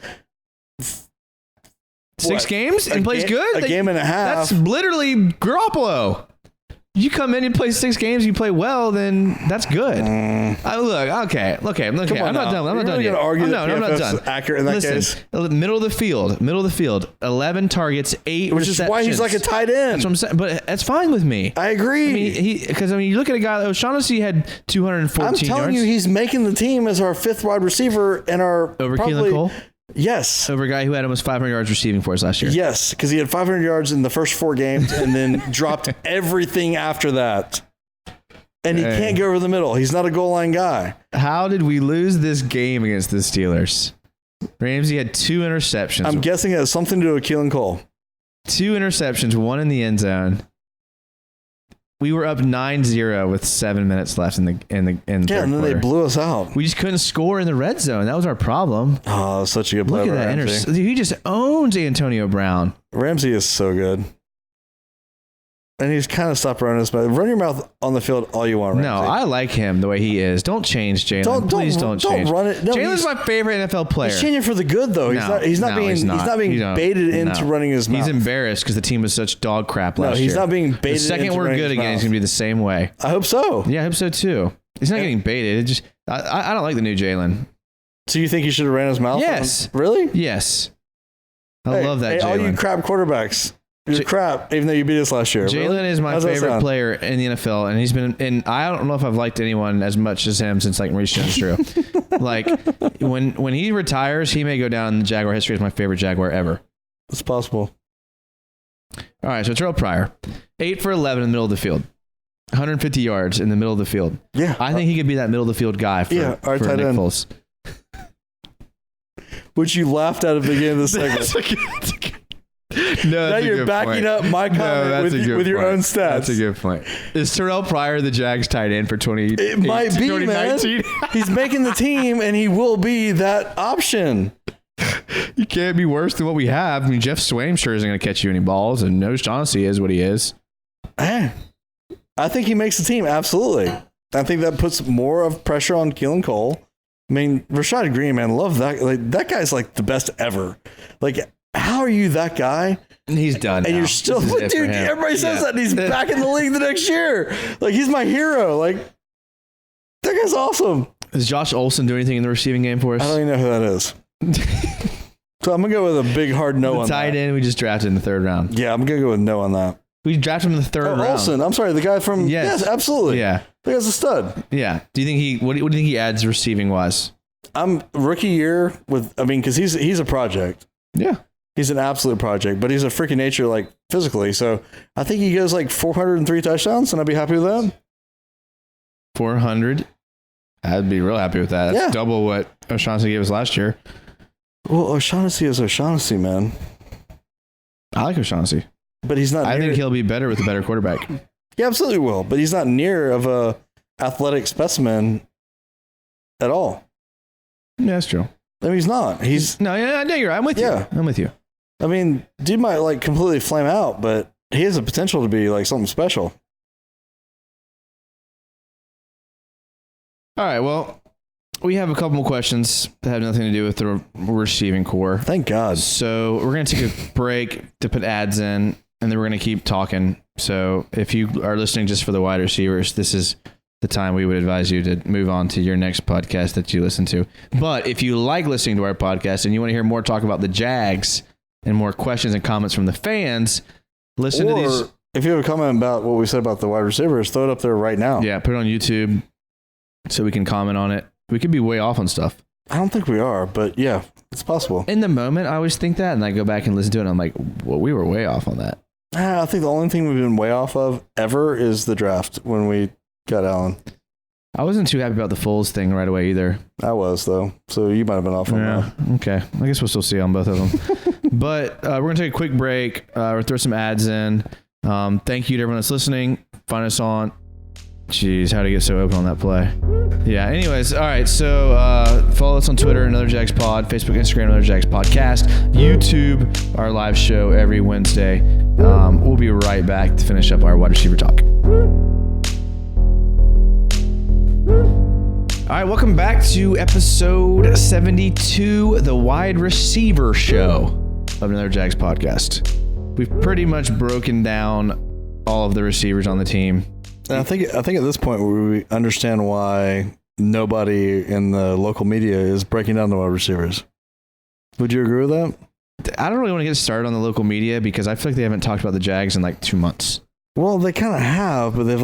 6 games and plays good? A game and a half. That's literally Garoppolo. You come in and play 6 games, you play well, then that's good. Okay. I'm not done. I'm not done yet. Argue I'm not PFF's done. accurate in that case. Middle of the field, 11 targets, 8 Which receptions. is why he's like a tight end. That's what I'm saying. But that's fine with me. I agree. Because you look at a guy. O'Shaughnessy had 214 I'm yards. telling you, he's making the team as our 5th wide receiver and our over probably, Keelan Cole. Yes. Over a guy who had almost 500 yards receiving for us last year. Yes, because he had 500 yards in the first 4 games and then dropped everything after that. And he can't go over the middle. He's not a goal line guy. How did we lose this game against the Steelers? Ramsey had 2 interceptions. I'm guessing it has something to do with Keelan Cole. 2 interceptions, 1 in the end zone. We were up 9-0 with 7 minutes left in the third and then quarter. they blew us out. We just couldn't score in the red zone. That was our problem. Oh, such a good play. Look at by that Ramsey. He just owns Antonio Brown. Ramsey is so good. And he's kind of stopped running his mouth. Run your mouth on the field all you want, Ramsey. No, I like him the way he is. Don't change Jalen. Please don't change. Don't run it. No, Jalen's my favorite NFL player. He's changing for the good, though. He's not being baited into running his mouth. He's embarrassed because the team was such dog crap last year. No, he's not being baited. The second into we're running good his again, mouth. he's gonna be the same way. I hope so. Yeah, I hope so too. He's not getting baited. It just I don't like the new Jalen. So you think he should have ran his mouth? Yes. Really? Yes. I love that Hey, all you Jalen. crap quarterbacks. You're crap, even though you beat us last year. Jalen Really? is my How's that favorite sound? player in the NFL, and he's been. And I don't know if I've liked anyone as much as him since Maurice Jones-Drew. when he retires, he may go down in the Jaguar history as my favorite Jaguar ever. It's possible. All right, so Terrell Pryor, 8 for 11 in the middle of the field, 150 yards in the middle of the field. Yeah, I think he could be that middle of the field guy for, our for tight Nick end. Foles. Which you laughed at the beginning of the segment. Now you're backing up my comment with your own stats. That's a good point. Is Terrell Pryor the Jags tight end for 2018? It might be, man. 2019? He's making the team, and he will be that option. You can't be worse than what we have. I mean, Jeff Swaim sure isn't going to catch you any balls, and O'Shaughnessy is what he is. I think he makes the team, absolutely. I think that puts more of pressure on Keelan Cole. I mean, Rashad Green, man, love that. That guy's the best ever. How are you that guy? And he's done. And now. you're still, This is it for dude, him. everybody says that, and he's back in the league the next year. He's my hero. That guy's awesome. Does Josh Olsen do anything in the receiving game for us? I don't even know who that is. So I'm going to go with a big hard no The on tight that. end we just drafted in the third round. Yeah, I'm going to go with no on that. We drafted him in the third round. Olsen. I'm sorry, the guy from... Yes, absolutely. Yeah. The guy's a stud. Yeah. Do you think what do you think he adds receiving wise? I'm rookie year with... I mean, because he's a project. Yeah. He's an absolute project, but he's a freaking nature, like, physically. So I think he goes, like, 403 touchdowns, and I'd be happy with that. 400. I'd be real happy with that. That's double what O'Shaughnessy gave us last year. Well, O'Shaughnessy is O'Shaughnessy, man. I like O'Shaughnessy. But he's not I near... think he'll be better with a better quarterback. He absolutely will, but he's not near of a athletic specimen at all. Yeah, that's true. I mean, he's not. No, I know you're right. I'm with you. I'm with you. I mean, dude might, like, completely flame out, but he has the potential to be, like, something special. All right, well, we have a couple more questions that have nothing to do with the receiving core. Thank God. So we're going to take a break to put ads in, and then we're going to keep talking. So if you are listening just for the wide receivers, this is the time we would advise you to move on to your next podcast that you listen to. But if you like listening to our podcast and you want to hear more talk about the Jags and more questions and comments from the fans, listen to these. If you have a comment about what we said about the wide receivers, throw it up there right now. Yeah, put it on YouTube so we can comment on it. We could be way off on stuff. I don't think we are, but yeah, it's possible. In the moment, I always think that, and I go back and listen to it, and I'm like, well, we were way off on that. I think the only thing we've been way off of ever is the draft when we got Allen. I wasn't too happy about the Foles thing right away either. I was, though. So you might have been off on that. Okay. I guess we'll still see on both of them. But we're going to take a quick break. We'll throw some ads in. Thank you to everyone that's listening. Find us on... Jeez, how to get so open on that play. Yeah, anyways, all right, so follow us on Twitter, Another Jags Pod, Facebook, Instagram, Another Jags Podcast, YouTube, our live show every Wednesday. We'll be right back to finish up our wide receiver talk. All right, welcome back to episode 72, the wide receiver show of Another Jags Podcast. We've pretty much broken down all of the receivers on the team. And I think at this point we understand why nobody in the local media is breaking down the wide receivers. Would you agree with that? I don't really want to get started on the local media because I feel like they haven't talked about the Jags in like 2 months. Well, they kind of have, but they've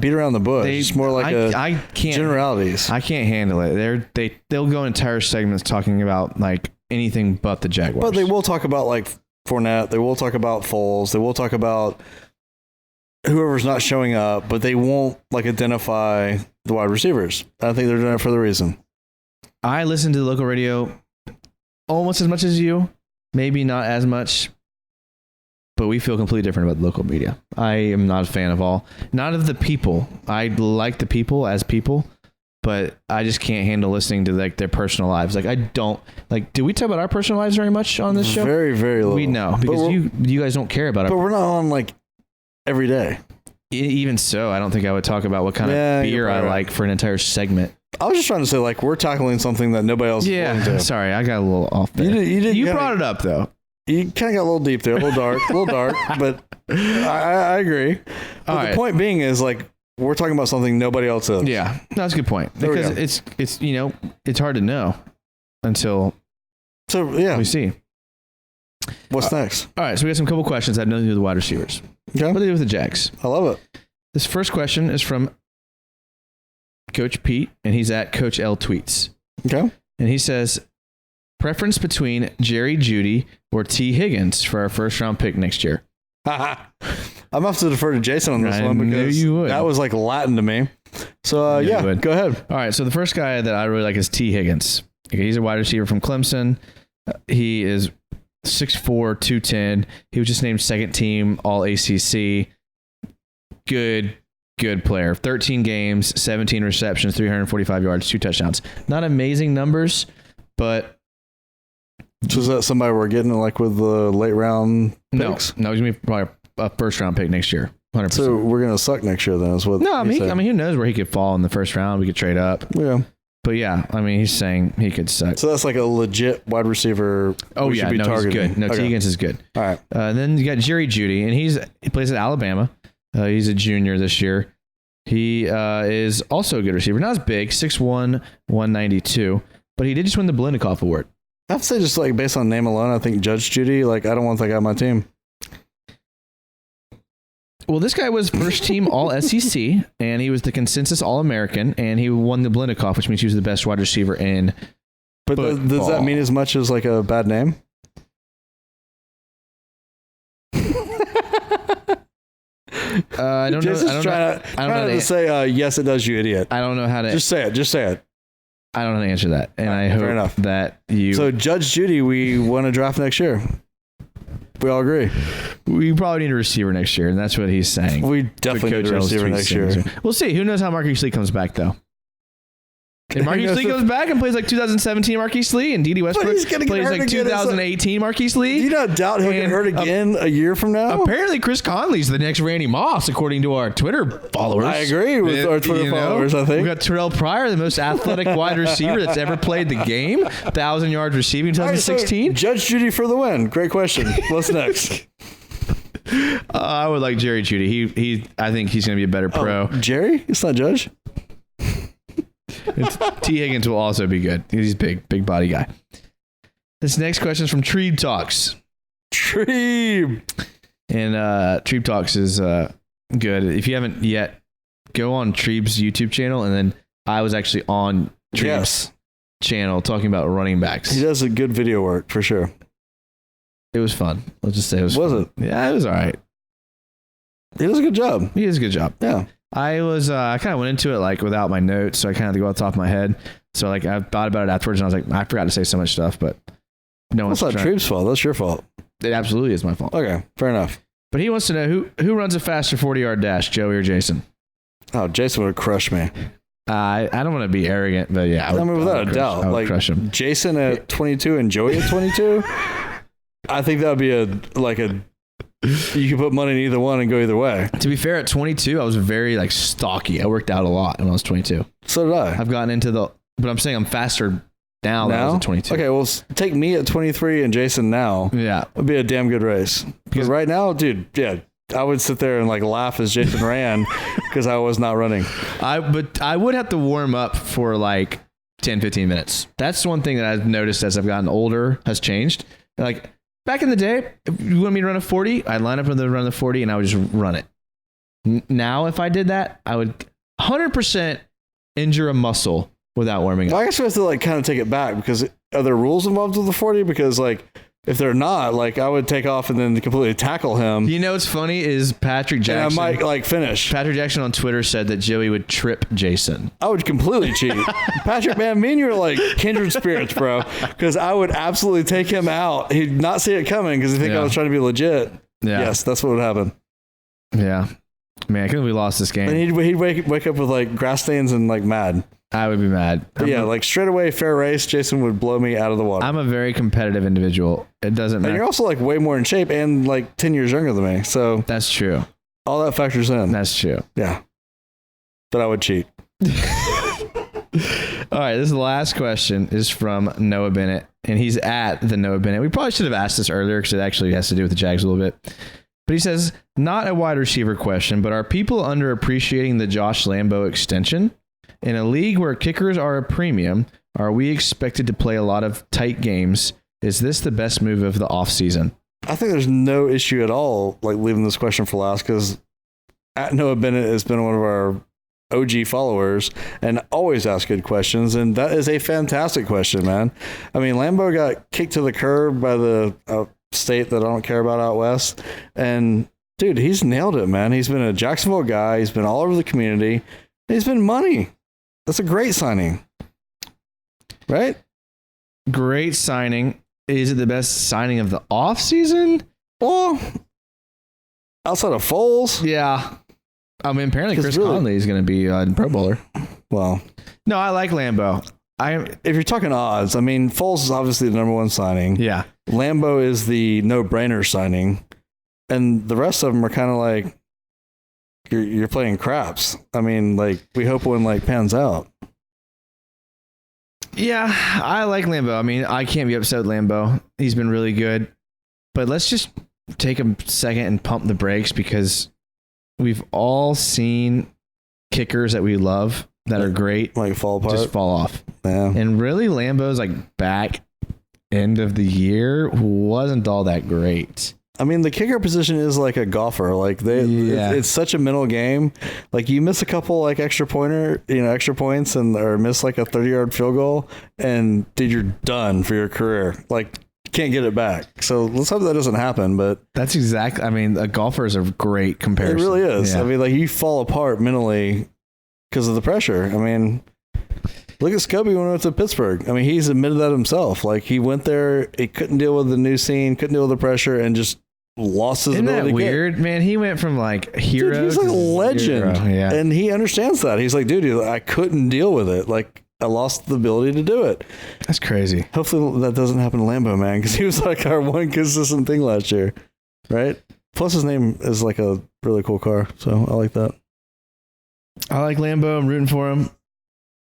beat around the bush. It's more like I can't, generalities. I can't handle it. They'll go entire segments talking about like anything but the Jaguars. But they will talk about like Fournette. They will talk about Foles. They will talk about whoever's not showing up, but they won't like identify the wide receivers. I think they're doing it for the reason. I listen to the local radio almost as much as you, maybe not as much, but we feel completely different about the local media. I am not a fan of not of the people. I like the people as people, but I just can't handle listening to like their personal lives. Like I don't like. Do we talk about our personal lives very much on this show? Very, very little. We know because you guys don't care about it. But we're not on like every day. Even so, I don't think I would talk about what kind of beer I like for an entire segment. I was just trying to say, like, we're tackling something that nobody else is willing to. Sorry, I got a little off there. You brought it up, though. You kind of got a little deep there, a little dark, but I agree. But the point being is, like, we're talking about something nobody else is. Yeah, that's a good point. Because it's it's hard to know until we see. What's next? All right, so we got some couple questions that have nothing to do with the wide receivers. Okay. What do they do with the Jags? I love it. This first question is from Coach Pete, and he's at Coach L Tweets. Okay. And he says, preference between Jerry Jeudy or T. Higgins for our first round pick next year. I'm going to have to defer to Jason on this one because that was like Latin to me. So, go ahead. All right, so the first guy that I really like is T. Higgins. Okay, he's a wide receiver from Clemson. He is 6'4", 210. He was just named second team All ACC. Good player. 13 games, 17 receptions, 345 yards, 2 touchdowns. Not amazing numbers, but... So is that somebody we're getting like with the late round picks? No, he's going to be probably a first round pick next year. 100%. So we're going to suck next year then is what No, I mean, who knows where he could fall in the first round. We could trade up. Yeah. But yeah, I mean, he's saying he could suck. So that's like a legit wide receiver. Oh, yeah. No, he's good. No, T. Higgins is good. All right. Then you got Jerry Jeudy, and he plays at Alabama. He's a junior this year. He is also a good receiver. Not as big, 6'1", 192, but he did just win the Blendikoff Award. I have to say, just like based on name alone, I think Judge Judy, like, I don't want that guy on my team. Well, this guy was first team All SEC, and he was the consensus All American, and he won the Blendikoff, which means he was the best wide receiver in. But does that mean as much as like a bad name? I don't know. Trying to say yes, it does, you idiot. I don't know how to. Just say it. Just say it. I don't know how to answer that, and I fair hope enough. that you. So Judge Judy, we want to draft next year. We all agree. We probably need a receiver next year, and that's what he's saying. We definitely need a receiver next year. We'll see. Who knows how Marquise Lee comes back, though? If Marquise Lee comes back and plays like 2017 Marquise Lee, and D.D. Westbrook plays like 2018 Marquise Lee. Do you not doubt he'll get hurt again a year from now? Apparently, Chris Conley's the next Randy Moss, according to our Twitter followers. I agree with our Twitter followers, I think. We got Terrell Pryor, the most athletic wide receiver that's ever played the game. 1,000 yards receiving 2016. Right, so Judge Judy for the win. Great question. What's next? I would like Jerry Judy. I think he's going to be a better pro. Jerry? It's not Judge? T. Higgins will also be good. He's big body guy. This next question is from Treeb Talks. Treeb. And Treeb Talks is good. If you haven't yet, go on Treeb's YouTube channel. And then I was actually on Treeb's channel talking about running backs. He does a good video work for sure. It was fun. Let's just say it was fun. Was it? Yeah, it was all right. He does a good job. He does a good job. Yeah. I kind of went into it like without my notes, so I kind of had to go off the top of my head. So like I thought about it afterwards, and I was like, I forgot to say so much stuff, but no one's. That's not Treeb's fault. That's your fault. It absolutely is my fault. Okay, fair enough. But he wants to know who runs a faster 40-yard dash, Joey or Jason? Oh, Jason would have crushed me. I don't want to be arrogant, but yeah, I mean, without a doubt, I would crush him. Jason at 22 and Joey at 22. I think that would be you could put money in either one and go either way. To be fair, at 22, I was very like stocky. I worked out a lot when I was 22. So did I. I've gotten into but I'm saying I'm faster now than I was at 22. Okay, well, take me at 23 and Jason now. Yeah. It'd be a damn good race. Because right now, dude, yeah, I would sit there and like laugh as Jason ran because I was not running. But I would have to warm up for like 10, 15 minutes. That's one thing that I've noticed as I've gotten older has changed. Like, back in the day, if you want me to run a 40, I'd line up and run the 40 and I would just run it. Now, if I did that, I would 100% injure a muscle without warming up. Well, I guess we have to like kind of take it back because are there rules involved with the 40? Because like if they're not, like I would take off and then completely tackle him. You know what's funny is Patrick Jackson. And I might like finish. Patrick Jackson on Twitter said that Joey would trip Jason. I would completely cheat. Patrick, man, me and you are like kindred spirits, bro. Because I would absolutely take him out. He'd not see it coming because he'd think I was trying to be legit. Yeah. Yes, that's what would happen. Yeah. Man, I couldn't we lost this game. And he'd wake up with like grass stains and like mad. I would be mad. Like straight away, fair race, Jason would blow me out of the water. I'm a very competitive individual. It doesn't matter. And you're also like way more in shape and like 10 years younger than me. So that's true. All that factors in. That's true. Yeah. But I would cheat. All right. This last question is from Noah Bennett, and he's at the Noah Bennett. We probably should have asked this earlier because it actually has to do with the Jags a little bit. But he says, not a wide receiver question, but are people underappreciating the Josh Lambo extension? In a league where kickers are a premium, are we expected to play a lot of tight games? Is this the best move of the offseason? I think there's no issue at all, like leaving this question for last, because at Noah Bennett has been one of our OG followers and always asks good questions, and that is a fantastic question, man. I mean, Lambo got kicked to the curb by the state that I don't care about out west, and dude, he's nailed it, man. He's been a Jacksonville guy. He's been all over the community. He's been money. That's a great signing, right? Great signing. Is it the best signing of the offseason? Well, outside of Foles. Yeah. I mean, apparently Chris Conley is going to be a Pro Bowler. Well, no, I like Lambo. If you're talking odds, I mean, Foles is obviously the number one signing. Yeah. Lambo is the no-brainer signing. And the rest of them are kind of like, you're playing craps. I mean, like, we hope one like pans out. Yeah, I like Lambo. I mean, I can't be upset with Lambo. He's been really good. But let's just take a second and pump the brakes because we've all seen kickers that we love that are great like fall apart. just fall off. Yeah. And really, Lambo's like back end of the year wasn't all that great. I mean, the kicker position is like a golfer. Like it's such a mental game. Like you miss a couple like extra points or miss like a 30-yard field goal, and dude, you're done for your career. Like you can't get it back. So let's hope that doesn't happen. But that's exactly. I mean, a golfer is a great comparison. It really is. Yeah. I mean, like you fall apart mentally because of the pressure. I mean, look at Scobie when he went to Pittsburgh. I mean, he's admitted that himself. Like he went there, he couldn't deal with the new scene, couldn't deal with the pressure, and just lost his ability. Isn't that weird, man? He went from like hero. Dude, he's like a legend, yeah. And he understands that. He's like, dude, I couldn't deal with it. Like I lost the ability to do it. That's crazy. Hopefully that doesn't happen to Lambeau, man, because he was like our one consistent thing last year, right? Plus his name is like a really cool car, so I like that. I like Lambeau. I'm rooting for him.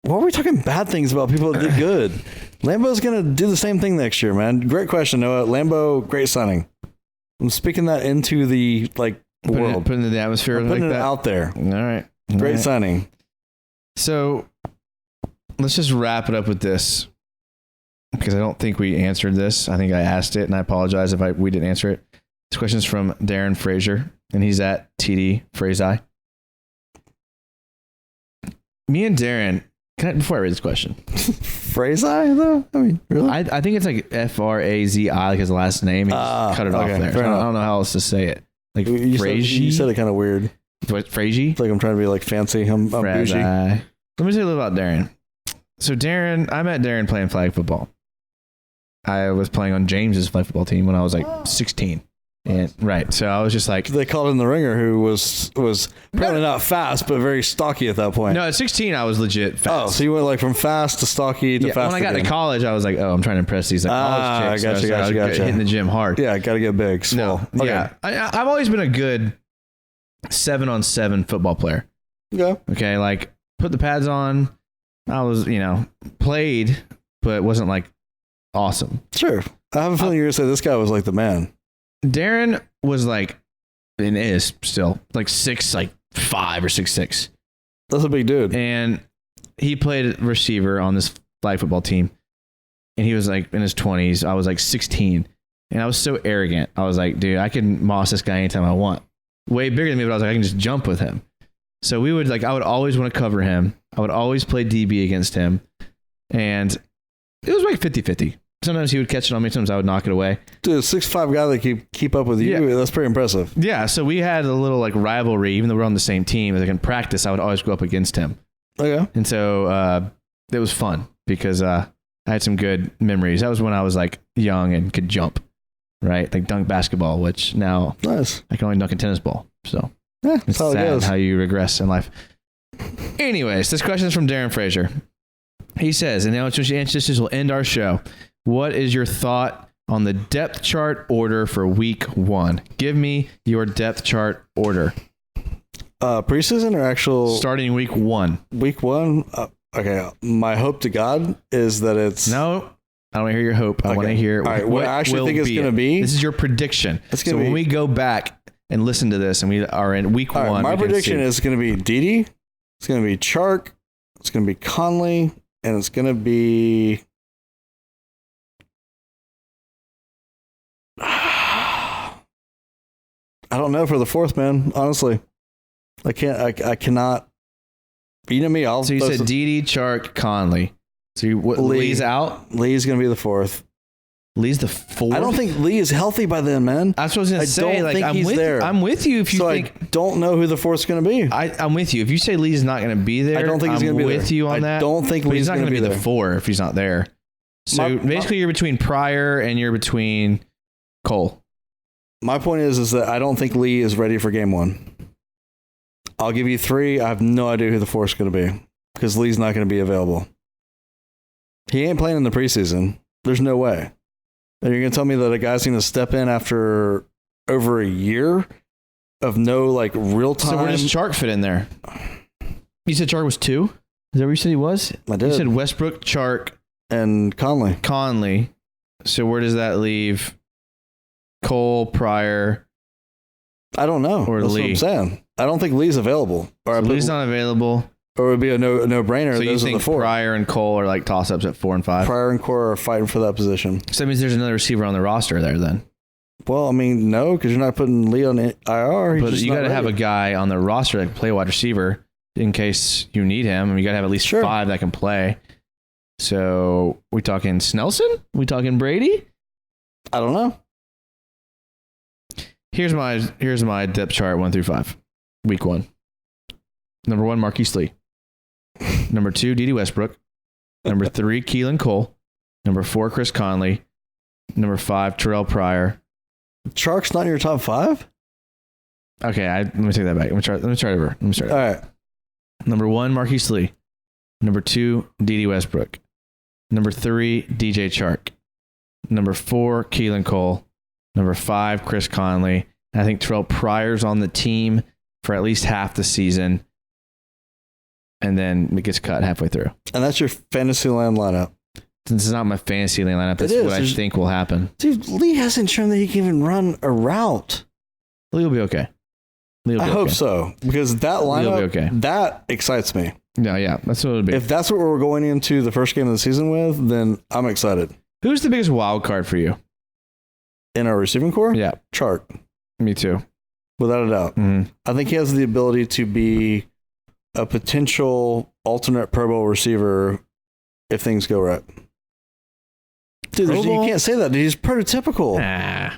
Why are we talking bad things about people that did good? Lambeau's going to do the same thing next year, man. Great question, Noah. Lambeau, great signing. I'm speaking that into the world. Putting it in the atmosphere. Putting like it that. out there. All right. Great signing. So let's just wrap it up with this, because I don't think we answered this. I think I asked it, and I apologize if we didn't answer it. This question is from Darren Frazier, and he's at TD Frazi. Me and Darren, before I read this question. Frazi, though? I mean, really? I think it's like Frazi, like his last name. He just cut it off there. So I don't know how else to say it. Like Frazi. You said it kind of weird. What, Frazi? It's like I'm trying to be like fancy. I'm bougie. Let me say a little about Darren. So I met Darren playing flag football. I was playing on James's flag football team when I was like 16. And right. So I was just like, they called him the ringer, who was apparently not fast, but very stocky at that point. No, at 16, I was legit fast. Oh, so you went like from fast to stocky to fast. When I got again. to college, I was like, I'm trying to impress these college chicks. Gotcha. Hitting the gym hard. Yeah, got to get big. Small. No, Okay. yeah. I've always been a good 7-on-7 football player. Okay, like put the pads on. I was, played, but wasn't like awesome. Sure. I have a feeling you're going to say this guy was like the man. Darren was like, and is still like 6'5" or 6'6". That's a big dude. And he played receiver on this flag football team. And he was like in his 20s. I was like 16. And I was so arrogant. I was like, dude, I can moss this guy anytime I want. Way bigger than me, but I was like, I can just jump with him. So I would always want to cover him. I would always play DB against him. And it was like 50-50. Sometimes he would catch it on me. Sometimes I would knock it away. Dude, a 6'5" guy that keep up with you, that's pretty impressive. Yeah, so we had a little like rivalry, even though we're on the same team. Like in practice, I would always go up against him. Okay. And so it was fun because I had some good memories. That was when I was like young and could jump, right? Like dunk basketball, which now nice. I can only dunk a tennis ball. So it's sad how you regress in life. Anyways, this question is from Darren Frazier. He says, and now this will end our show. What is your thought on the depth chart order for week 1? Give me your depth chart order. Preseason or actual? Starting week 1. Week 1? Okay. My hope to God is that it's... No, I don't want to hear your hope. I want to hear what I actually think it's going to be. This is your prediction. So when we go back and listen to this and we are in week 1. My prediction is going to be Dede. It's going to be Chark. It's going to be Conley. And it's going to be... I don't know for the 4th, man. Honestly, I cannot. You know me. So you said Dede, Chark, Conley. So Lee's out. Lee's gonna be the 4th. Lee's the 4th. I don't think Lee is healthy by then, man. That's what I was gonna say. Like I'm with you. I'm with you. If you think I don't know who the 4th's gonna be. I'm with you. If you say Lee's not gonna be there, I don't think he's gonna be there. I'm with you on that. I don't think Lee's Lee's not gonna be there. the 4 if he's not there. So basically, you're between Pryor and you're between Cole. My point is that I don't think Lee is ready for game 1. I'll give you 3. I have no idea who the 4th's going to be because Lee's not going to be available. He ain't playing in the preseason. There's no way. And you're going to tell me that a guy's going to step in after over a year of no like real time. So where does Chark fit in there? You said Chark was 2? Is that what you said he was? I did. You said Westbrook, Chark, and Conley. So where does that leave Cole, Pryor? I don't know. Or That's Lee. what I'm saying. I don't think Lee's available. So Lee's not available. Or it would be a no-brainer. So you Those are think the 4. Pryor and Cole are like toss-ups at 4 and 5? Pryor and Core are fighting for that position. So that means there's another receiver on the roster there then. Well, I mean, no, because you're not putting Lee on IR. But you got to have a guy on the roster that can play wide receiver in case you need him. I mean, you got to have at least 5 that can play. So we talking Snelson? We talking Brady? I don't know. Here's my depth chart 1 through 5. Week 1. Number 1, Marquise Lee. Number 2, D.D. Westbrook. Number 3, Keelan Cole. Number 4, Chris Conley. Number 5, Terrell Pryor. Chark's not in your top 5? Okay, let me take that back. Let me start over. All right. Number 1, Marquise Lee. Number 2, D.D. Westbrook. Number 3, DJ Chark. Number 4, Keelan Cole. Number 5, Chris Conley. I think Terrell Pryor's on the team for at least half the season. And then it gets cut halfway through. And that's your fantasy land lineup. This is not my fantasy lineup. That's what I think will happen. Dude, Lee hasn't shown that he can even run a route. Lee will be okay. I hope so. Because that lineup, that excites me. Yeah, that's what it'll be. If that's what we're going into the first game of the season with, then I'm excited. Who's the biggest wild card for you? In our receiving core? Yeah. Chark. Me too. Without a doubt. Mm-hmm. I think he has the ability to be a potential alternate Pro Bowl receiver if things go right. Dude, you can't say that. Dude, he's prototypical.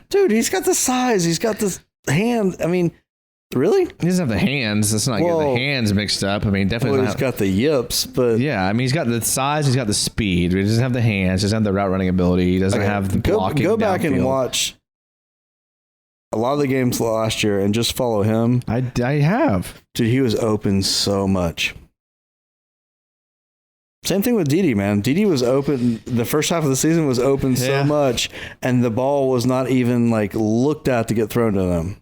Dude, he's got the size. He's got the hand. I mean, really? He doesn't have the hands. Let's not get the hands mixed up. I mean, definitely. Well, he's got the yips, but yeah, I mean, he's got the size. He's got the speed. He doesn't have the hands. He doesn't have the route running ability. He doesn't have the blocking. Go back downfield. and watch a lot of the games last year and just follow him. I have. Dude, he was open so much. Same thing with D.D., man. D.D. was open. The first half of the season was open so much, and the ball was not even like looked at to get thrown to them.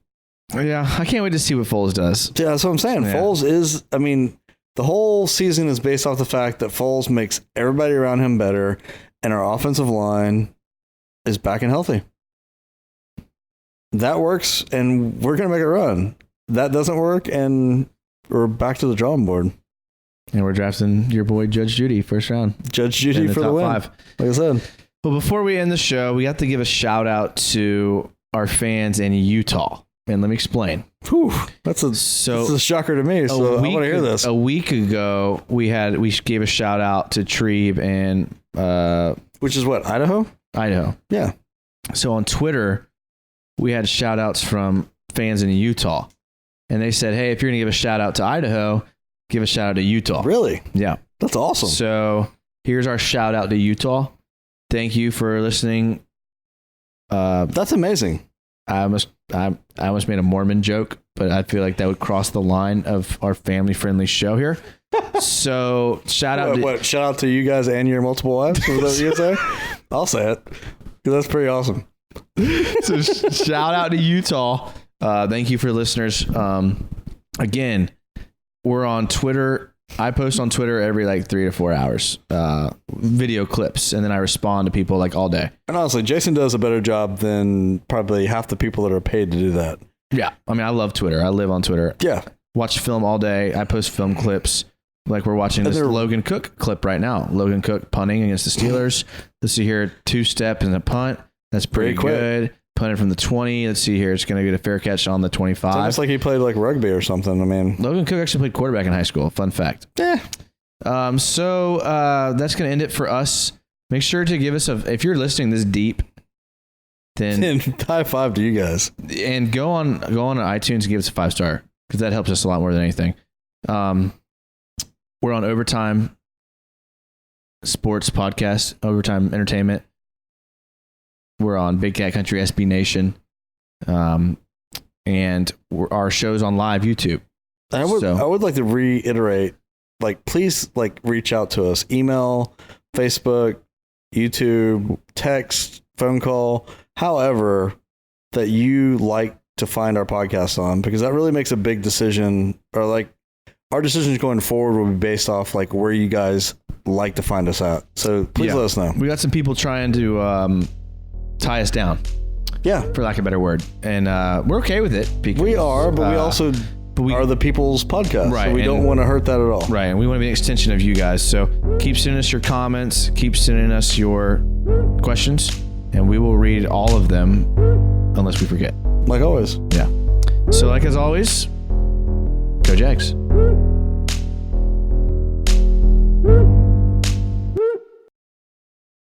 Yeah, I can't wait to see what Foles does. Yeah, that's what I'm saying. Yeah. Foles is, I mean, the whole season is based off the fact that Foles makes everybody around him better, and our offensive line is back and healthy. That works, and we're going to make a run. That doesn't work, and we're back to the drawing board. And we're drafting your boy Judge Judy first round. Judge Judy for the win. 5. Like I said. But before we end the show, we have to give a shout out to our fans in Utah. And let me explain. Whew, that's a shocker to me. So I want to hear this. A week ago, we gave a shout out to Trebe and which is what, Idaho? Idaho. Yeah. So on Twitter, we had shout outs from fans in Utah. And they said, hey, if you're going to give a shout out to Idaho, give a shout out to Utah. Really? Yeah. That's awesome. So here's our shout out to Utah. Thank you for listening. That's amazing. I almost made a Mormon joke, but I feel like that would cross the line of our family-friendly show here. So shout out to you guys and your multiple wives? Was that what you say? I'll say it, because that's pretty awesome. So shout out to Utah. Thank you for listeners. Again, we're on Twitter. I post on Twitter every 3 to 4 hours, video clips, and then I respond to people all day. And honestly, Jason does a better job than probably half the people that are paid to do that. Yeah. I mean, I love Twitter. I live on Twitter. Yeah. Watch film all day. I post film clips. Like we're watching this Logan Cook clip right now. Logan Cook punting against the Steelers. Let's see here. 2-step and a punt. That's pretty good. Punted from the 20. Let's see here. It's going to get a fair catch on the 25. It's almost like he played rugby or something. I mean, Logan Cook actually played quarterback in high school. Fun fact. Yeah. So that's going to end it for us. Make sure to give us if you're listening this deep, then high five to you guys. And go on iTunes and give us a 5-star, because that helps us a lot more than anything. We're on Overtime Sports Podcast, Overtime Entertainment. We're on Big Cat Country SB Nation. And our show's on live YouTube. I would like to reiterate, please reach out to us. Email, Facebook, YouTube, text, phone call, however that you like to find our podcast on, because that really makes a big decision, or our decisions going forward will be based off where you guys like to find us at. So please let us know. We got some people trying to tie us down. Yeah. For lack of a better word. And we're okay with it. We are, but we also we are the people's podcast. Right, So we don't and- want to hurt that at all. Right, and we want to be an extension of you guys. So keep sending us your comments, keep sending us your questions, and we will read all of them unless we forget. Like always. Yeah. So like as always, go Jags.